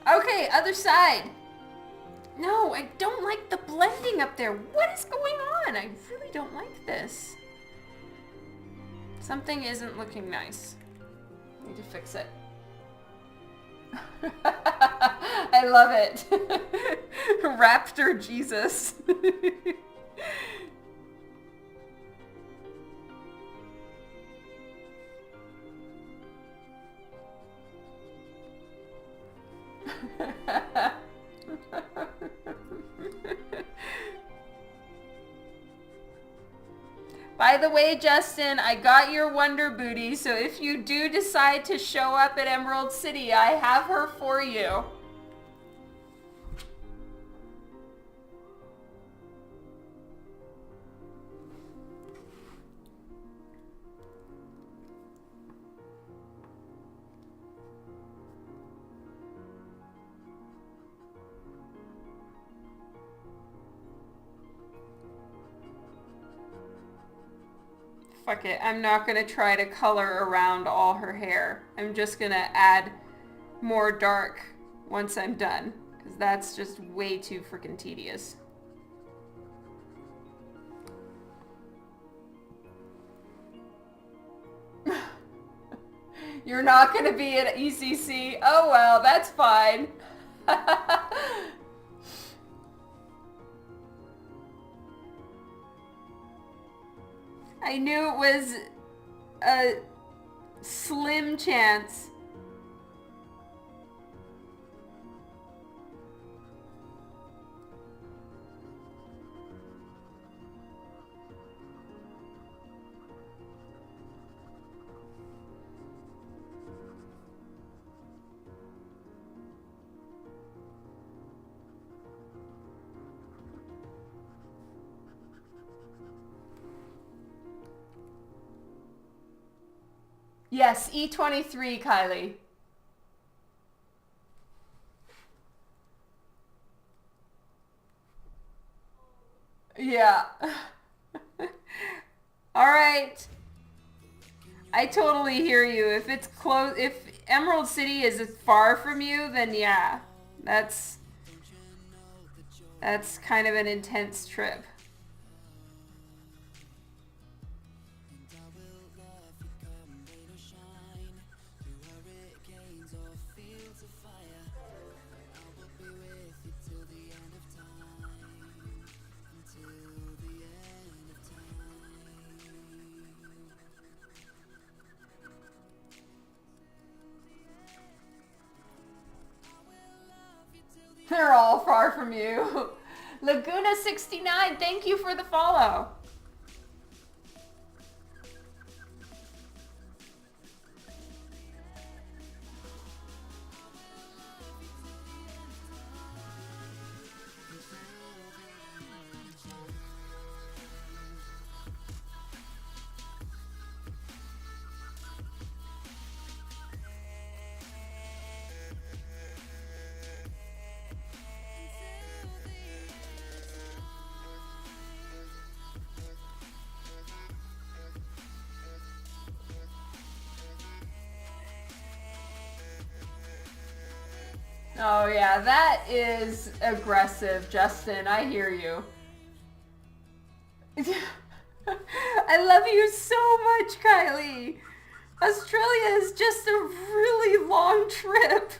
Okay, other side. No, I don't like the blending up there. What is going on? I really don't like this. Something isn't looking nice. Need to fix it. I love it. Raptor Jesus. By the way, Justin, I got your Wonder Booty, so if you do decide to show up at Emerald City, I have her for you. Fuck it. I'm not going to try to color around all her hair. I'm just going to add more dark once I'm done. Because that's just way too freaking tedious. You're not going to be at ECC? Oh well, that's fine. I knew it was a slim chance. Yes, E23, Kylie. Yeah. All right. I totally hear you. If it's close, if Emerald City is far from you, then yeah, that's kind of an intense trip. They're all far from you. Laguna69, thank you for the follow. Oh yeah, that is aggressive, Justin. I hear you. I love you so much, Kylie. Australia is just a really long trip.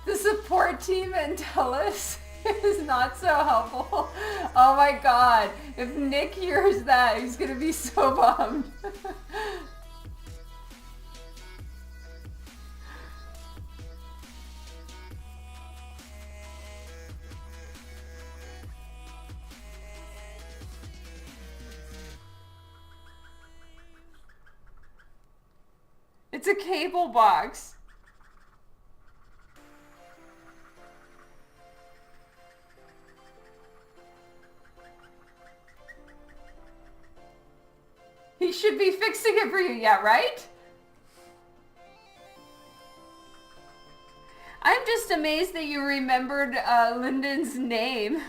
The support team in Telus is not so helpful. Oh my god, if Nick hears that, he's gonna be so bummed. It's a cable box. He should be fixing it for you, yeah, right? I'm just amazed that you remembered Lyndon's name.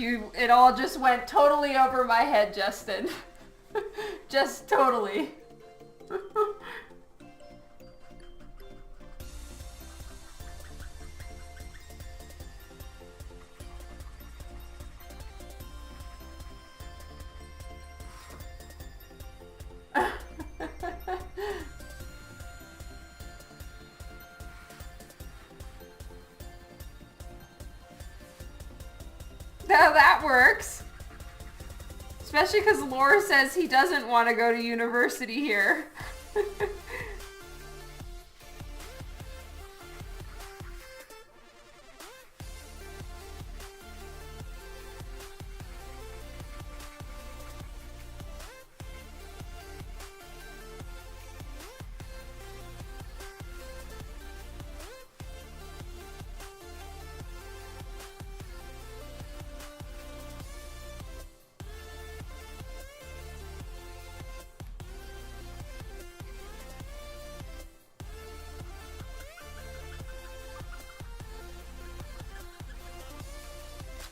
It all just went totally over my head, Justin. Just totally. Now that works. Especially because Laura says he doesn't want to go to university here.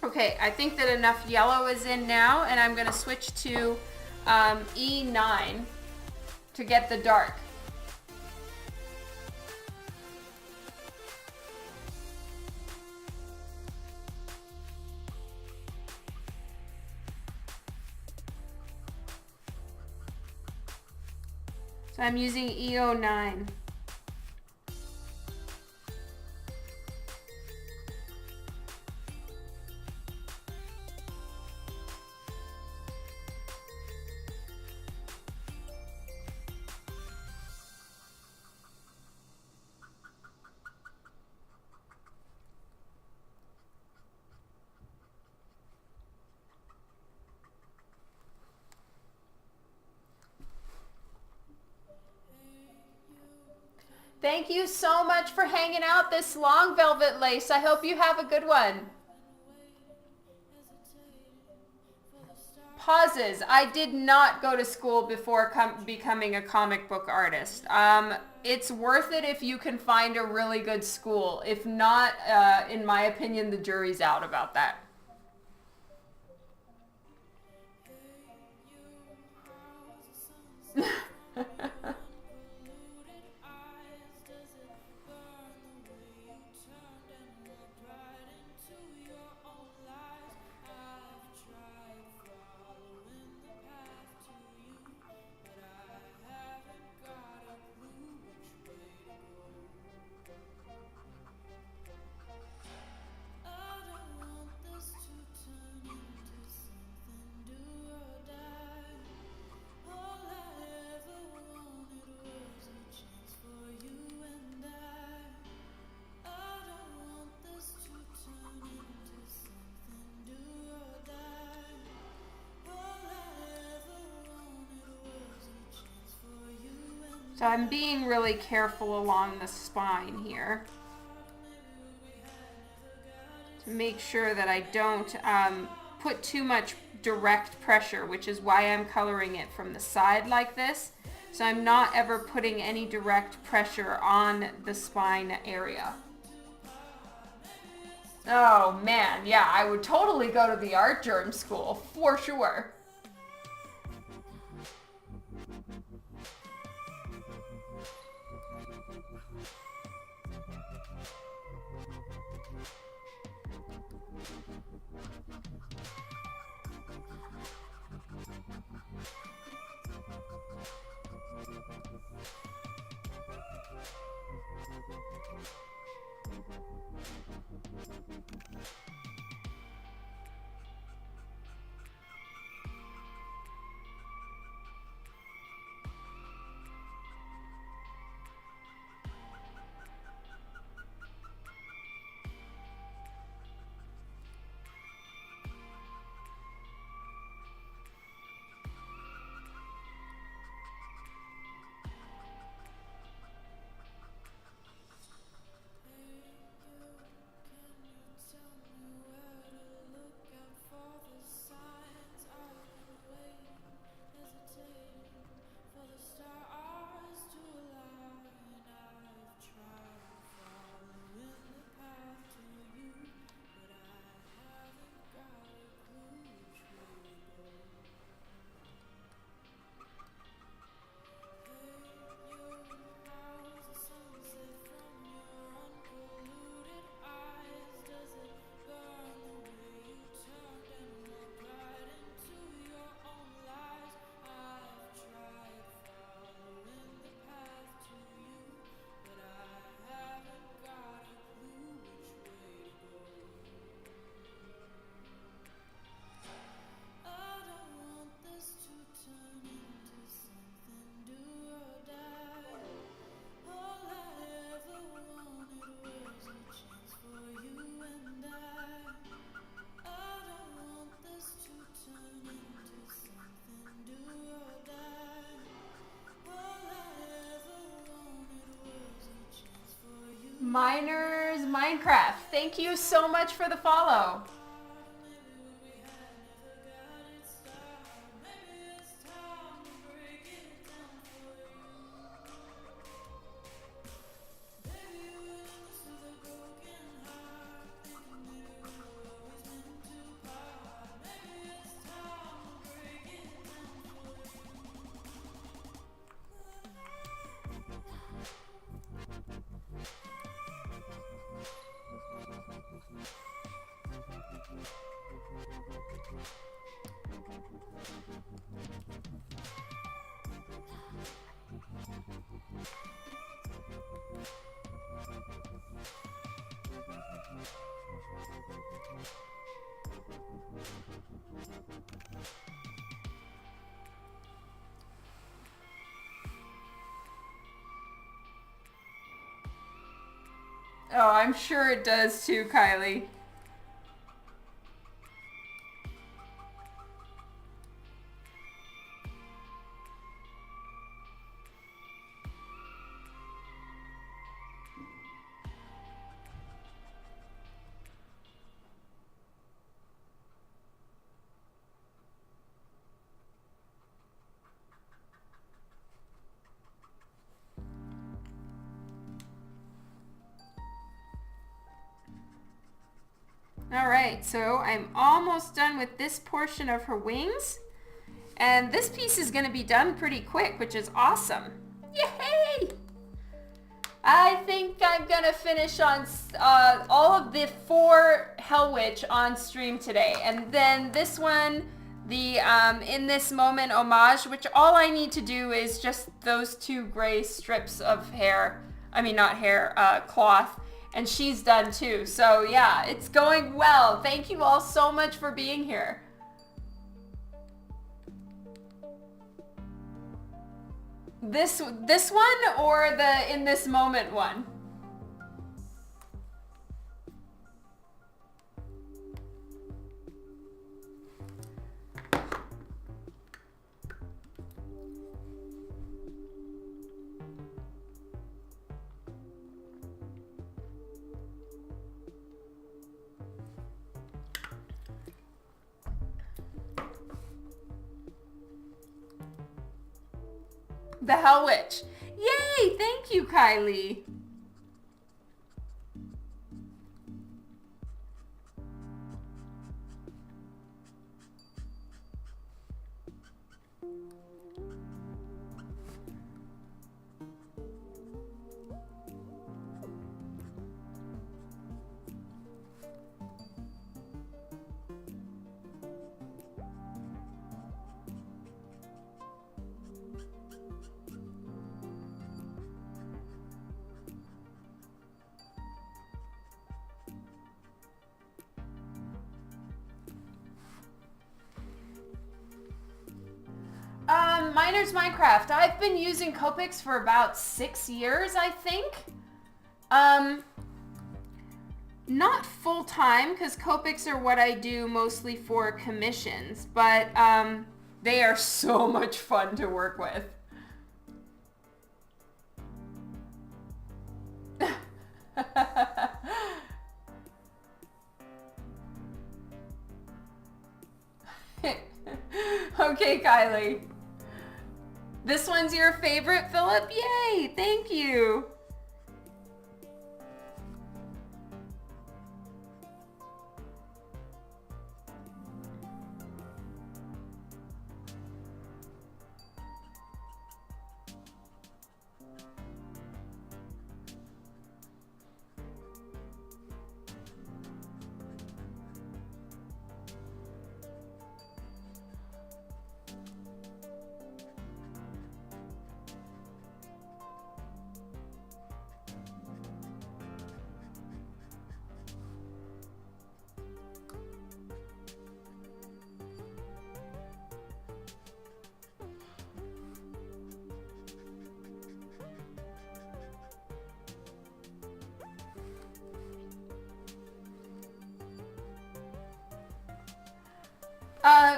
Okay, I think that enough yellow is in now, and I'm going to switch to E9 to get the dark. So I'm using E09. Thank you so much for hanging out this long, Velvet Lace. I hope you have a good one. Pauses. I did not go to school before becoming a comic book artist. It's worth it if you can find a really good school. If not, in my opinion, the jury's out about that. So I'm being really careful along the spine here to make sure that I don't put too much direct pressure, which is why I'm coloring it from the side like this. So I'm not ever putting any direct pressure on the spine area. Oh man, yeah, I would totally go to the art germ school, for sure. Miners Minecraft, thank you so much for the follow. Oh, I'm sure it does too, Kylie. All right, so I'm almost done with this portion of her wings. And this piece is gonna be done pretty quick, which is awesome. Yay! I think I'm gonna finish on all of the 4 Hellwitch on stream today. And then this one, the In This Moment homage, which all I need to do is just those 2 gray strips of hair. I mean, not hair, cloth. And she's done too. So yeah, it's going well. Thank you all so much for being here. This one or the In This Moment one? The Hellwitch. Yay! Thank you, Kylie. Miners Minecraft. I've been using Copics for about 6 years, I think. Not full time, because Copics are what I do mostly for commissions, but they are so much fun to work with. Okay, Kylie. This one's your favorite, Philip? Yay! Thank you.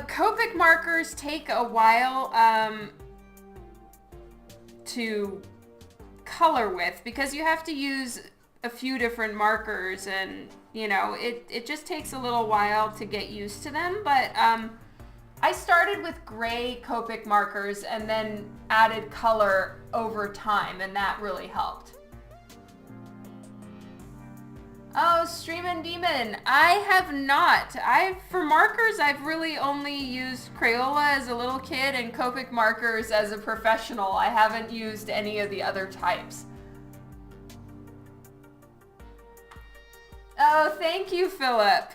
Copic markers take a while to color with because you have to use a few different markers, and you know, it just takes a little while to get used to them. But I started with gray Copic markers and then added color over time, and that really helped. Oh, Streamin' Demon, I have not. For markers, I've really only used Crayola as a little kid and Copic markers as a professional. I haven't used any of the other types. Oh, thank you, Philip.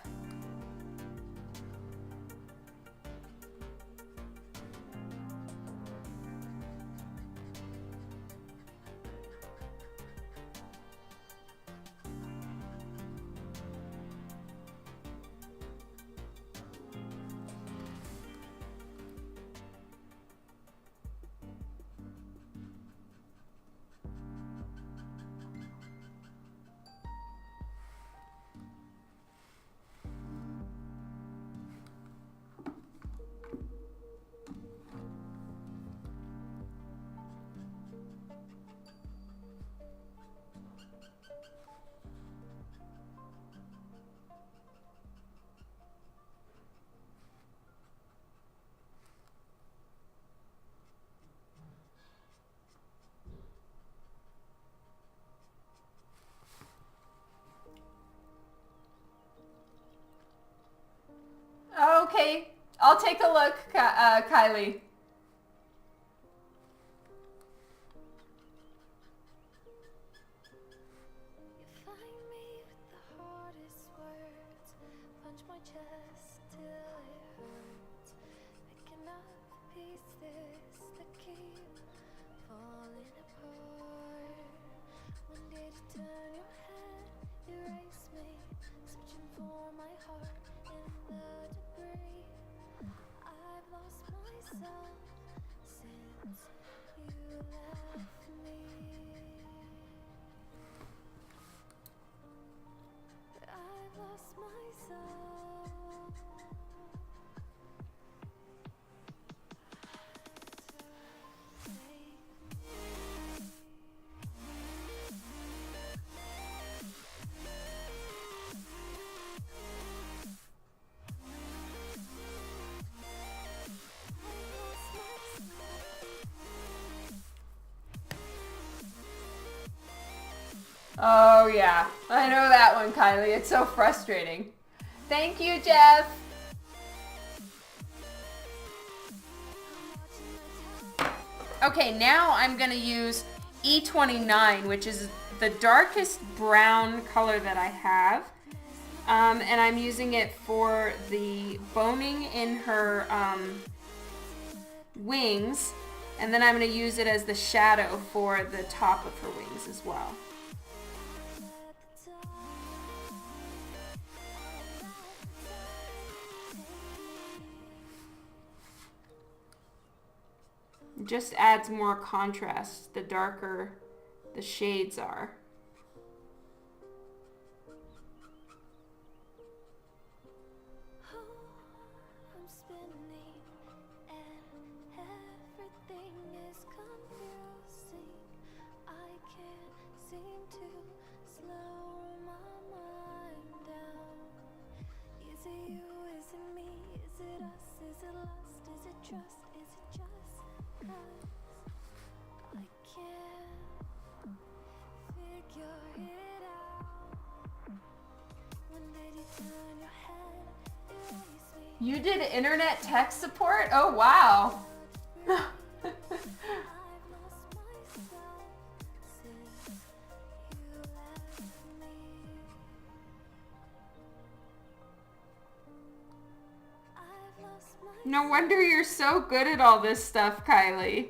Okay, I'll take a look, Kylie. Oh yeah, I know that one, Kylie. It's so frustrating. Thank you, Jeff. Okay, now I'm gonna use E29, which is the darkest brown color that I have. And I'm using it for the boning in her wings. And then I'm gonna use it as the shadow for the top of her wings as well. It just adds more contrast the darker the shades are. You did internet tech support? Oh, wow. No wonder you're so good at all this stuff, Kylie.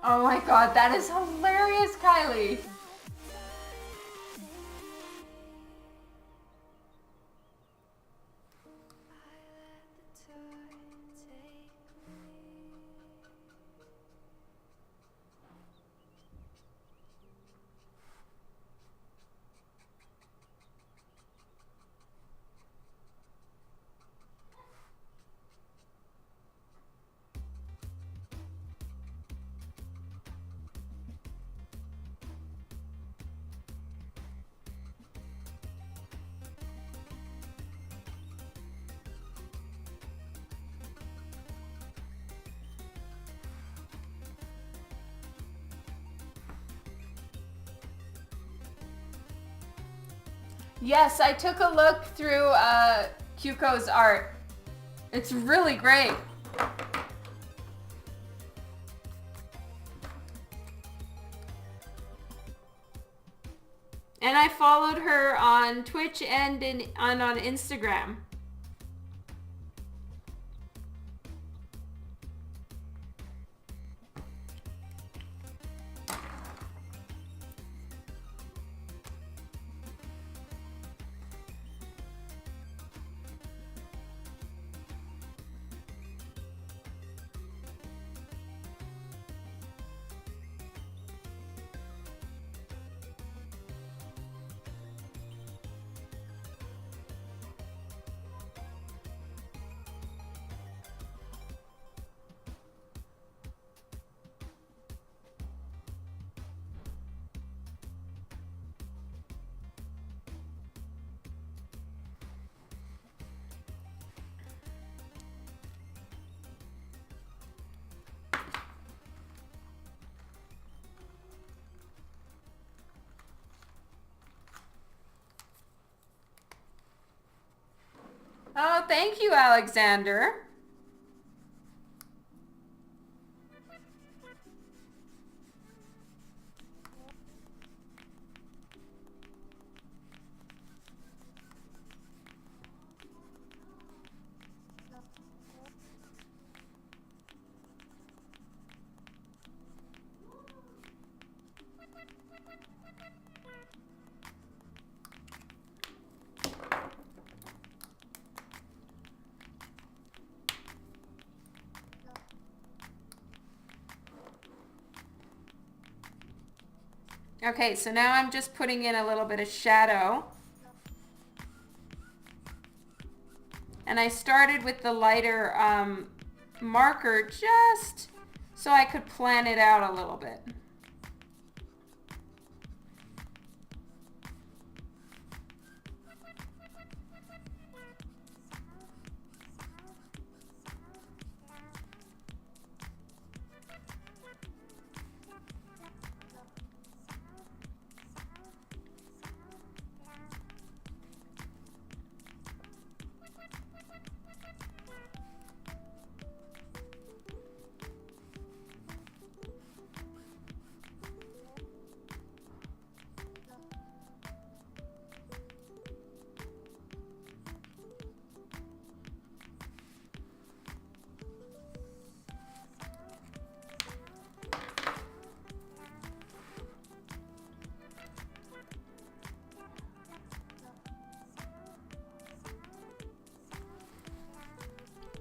Oh my god, that is hilarious, Kylie. Yes, I took a look through Cuco's art. It's really great. And I followed her on Twitch and on Instagram. Oh, thank you, Alexander. Okay, so now I'm just putting in a little bit of shadow. And I started with the lighter marker just so I could plan it out a little bit.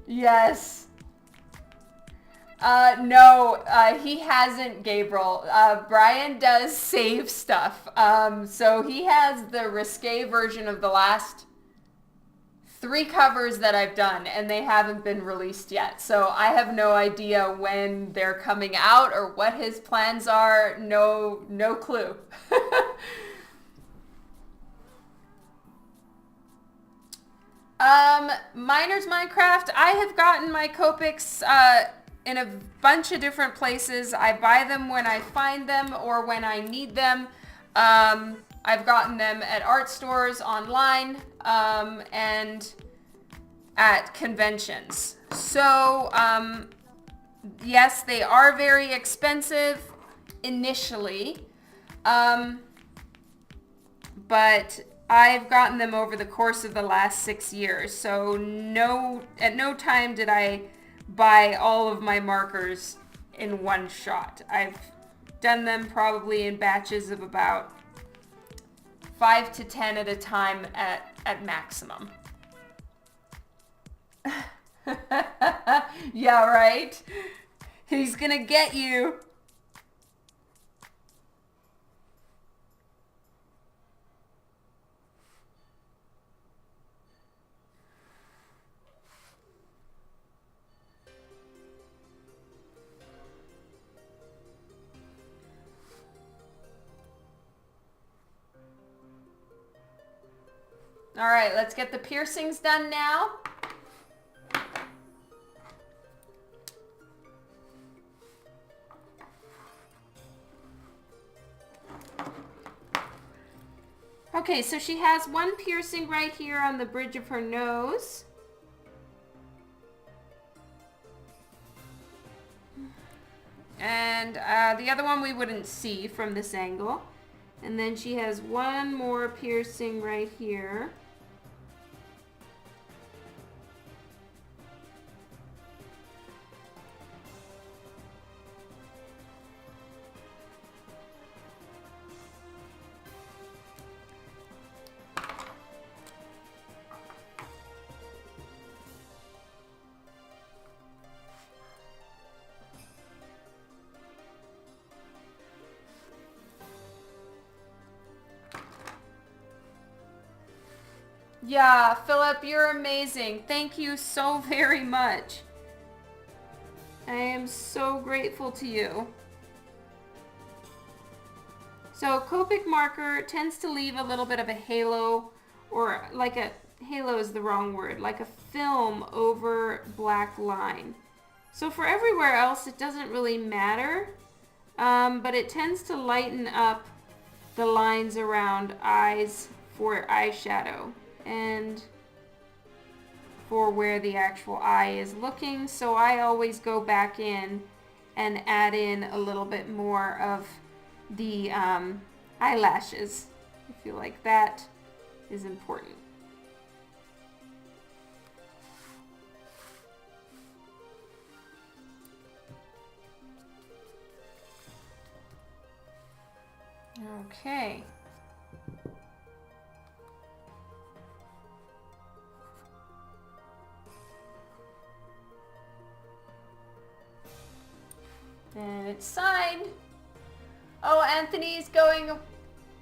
Yes. No, he hasn't, Gabriel. Brian does save stuff. So he has the risque version of the last 3 covers that I've done, and they haven't been released yet. So I have no idea when they're coming out or what his plans are. No clue. Miners Minecraft, I have gotten my Copics in a bunch of different places. I buy them when I find them or when I need them. I've gotten them at art stores, online, and at conventions. So, yes, they are very expensive initially, but I've gotten them over the course of the last 6 years. So at no time did I buy all of my markers in one shot. I've done them probably in batches of about 5 to 10 at a time at maximum. Yeah, right? He's gonna get you. All right, let's get the piercings done now. Okay, so she has one piercing right here on the bridge of her nose. And the other one we wouldn't see from this angle. And then she has one more piercing right here. Yeah, Philip, you're amazing. Thank you so very much. I am so grateful to you. So Copic marker tends to leave a little bit of a halo, or like a halo is the wrong word, like a film over black line. So for everywhere else, it doesn't really matter, but it tends to lighten up the lines around eyes for eyeshadow and for where the actual eye is looking. So I always go back in and add in a little bit more of the eyelashes. I feel like that is important. Okay. And it's signed. Oh, Anthony's going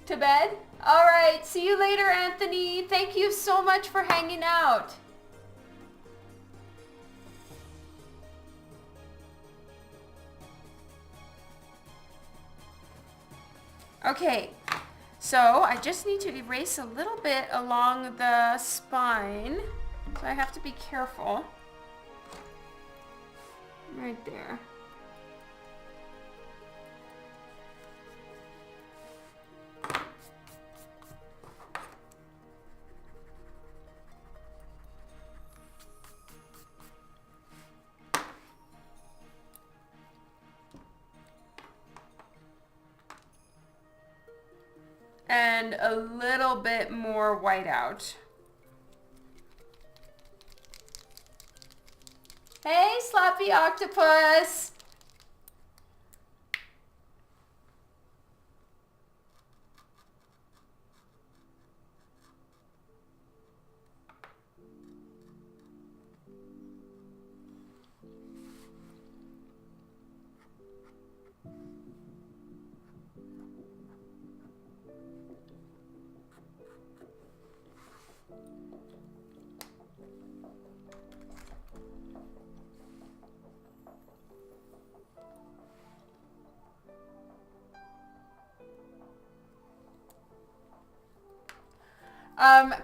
to bed? All right, see you later, Anthony. Thank you so much for hanging out. Okay, so I just need to erase a little bit along the spine. So I have to be careful. Right there. And a little bit more whiteout. Hey, Sloppy Octopus!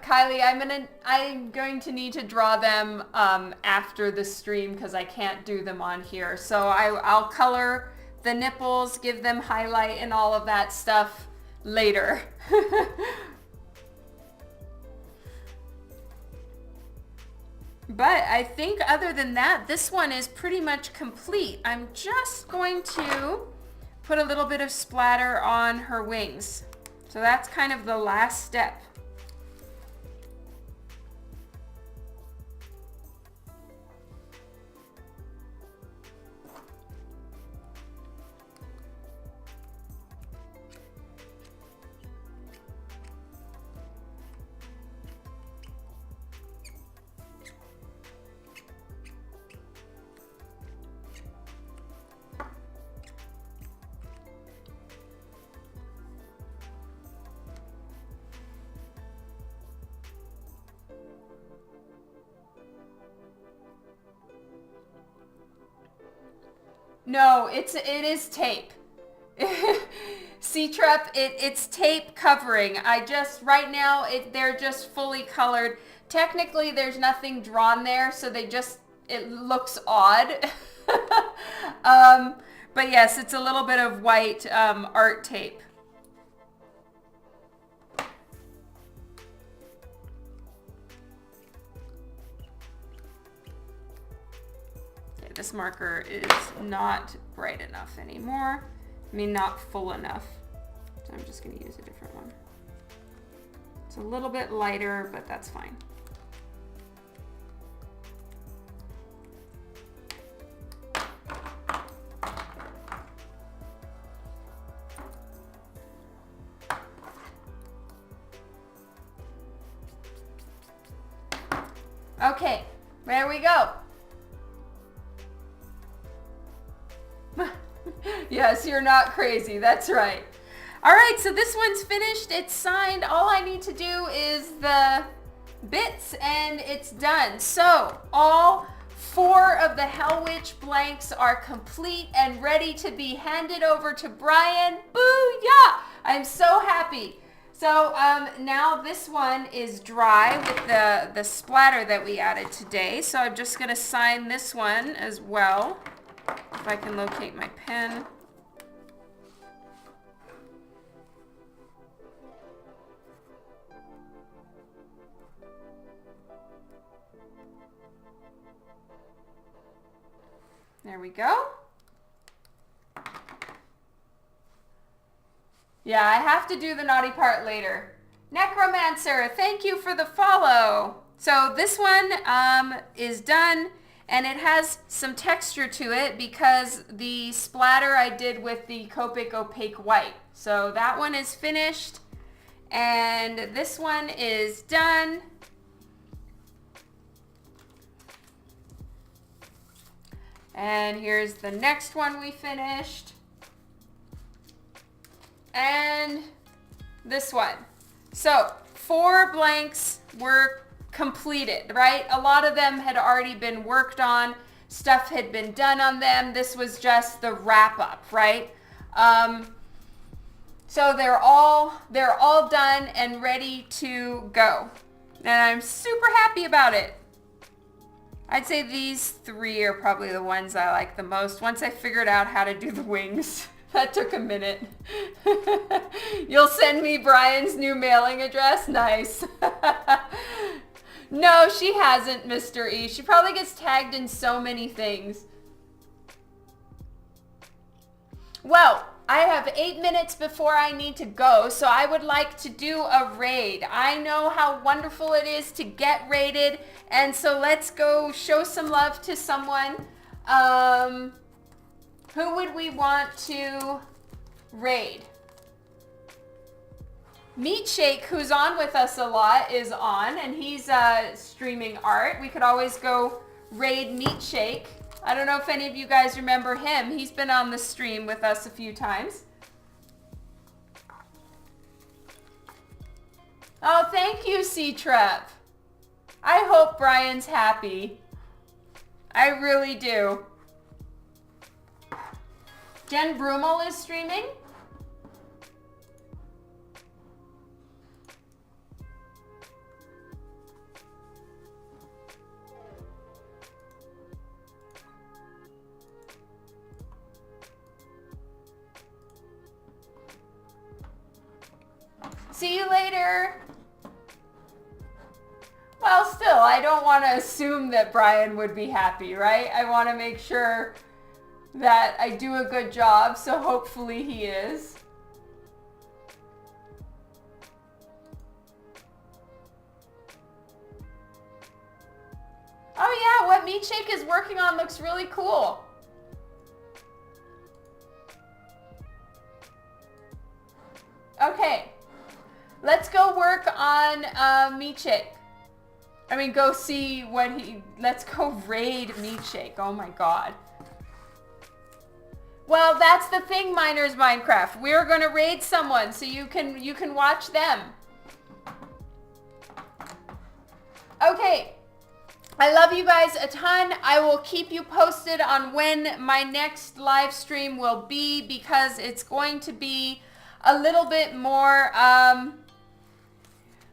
Kylie, I'm going to need to draw them after the stream because I can't do them on here. So I'll color the nipples, give them highlight and all of that stuff later. But I think other than that, this one is pretty much complete. I'm just going to put a little bit of splatter on her wings. So that's kind of the last step. No, it is tape. C-Trep, it's tape covering. Right now, they're just fully colored. Technically, there's nothing drawn there, so it looks odd. But yes, it's a little bit of white art tape. Okay, this marker is not bright enough anymore. I mean, not full enough. So I'm just going to use a different one. It's a little bit lighter, but that's fine. Okay, there we go. Yes, you're not crazy. That's right. All right, so this one's finished. It's signed. All I need to do is the bits and it's done. So all 4 of the Hellwitch blanks are complete and ready to be handed over to Brian. Booyah! I'm so happy. So now this one is dry with the splatter that we added today. So I'm just gonna sign this one as well. If I can locate my pen. There we go. Yeah, I have to do the naughty part later. Necromancer, thank you for the follow. So this one is done. And it has some texture to it because the splatter I did with the Copic Opaque White. So that one is finished. And this one is done. And here's the next one we finished. And this one. So 4 blanks were completed, right? A lot of them had already been worked on. Stuff had been done on them. This was just the wrap up, right? So they're all done and ready to go. And I'm super happy about it. I'd say these 3 are probably the ones I like the most. Once I figured out how to do the wings, that took a minute. You'll send me Brian's new mailing address? Nice. No, she hasn't, Mr. E. She probably gets tagged in so many things. Well, I have 8 minutes before I need to go, so I would like to do a raid. I know how wonderful it is to get raided, and so let's go show some love to someone. Who would we want to raid? Meat Shake, who's on with us a lot, is on, and he's streaming art. We could always go raid Meat Shake. I don't know if any of you guys remember him. He's been on the stream with us a few times. Oh, thank you, C-Trep. I hope Brian's happy. I really do. Jen Brummel is streaming. See you later. Well, still, I don't want to assume that Brian would be happy, right? I want to make sure that I do a good job, so hopefully he is. Oh yeah, what Meat Shake is working on looks really cool. Okay. Let's go work on Meat Shake. I mean, go see what let's go raid Meat Shake. Oh my God. Well, that's the thing, Miners Minecraft. We're gonna raid someone, so you can watch them. Okay. I love you guys a ton. I will keep you posted on when my next live stream will be, because it's going to be a little bit more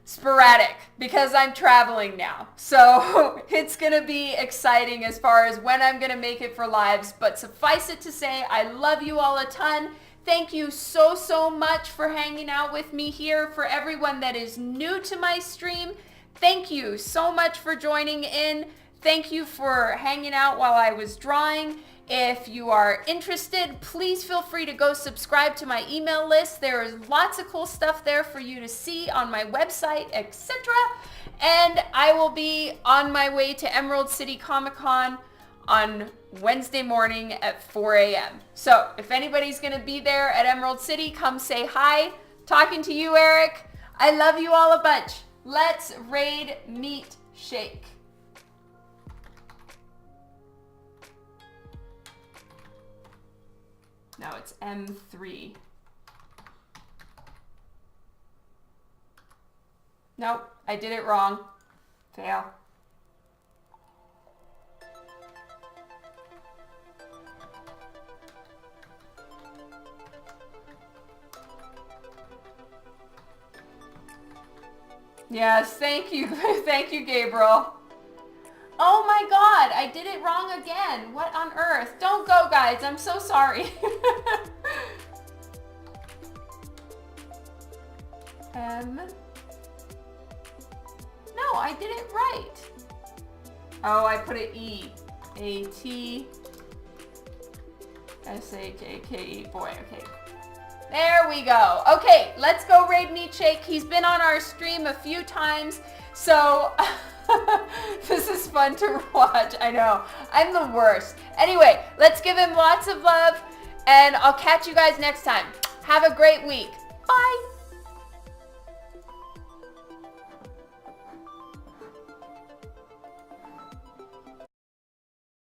sporadic because I'm traveling now. So it's going to be exciting as far as when I'm going to make it for lives. But suffice it to say, I love you all a ton. Thank you so, so much for hanging out with me here. For everyone that is new to my stream, thank you so much for joining in. Thank you for hanging out while I was drawing. If you are interested, please feel free to go subscribe to my email list. There is lots of cool stuff there for you to see on my website, etc. And I will be on my way to Emerald City Comic Con on Wednesday morning at 4 a.m. So if anybody's going to be there at Emerald City, come say hi. Talking to you, Eric. I love you all a bunch. Let's raid, meet, shake. No, it's M3. Nope, I did it wrong. Fail. Yes, thank you. Thank you, Gabriel. Oh my God, I did it wrong again. What on earth? Don't go, guys. I'm so sorry. No, I did it right. Oh, I put an E. A-T-S-H-A-K-E. Boy, okay. There we go. Okay, let's go raid Meat Shake. He's been on our stream a few times, so this is fun to watch. I know, I'm the worst. Anyway, let's give him lots of love, and I'll catch you guys next time. Have a great week. Bye.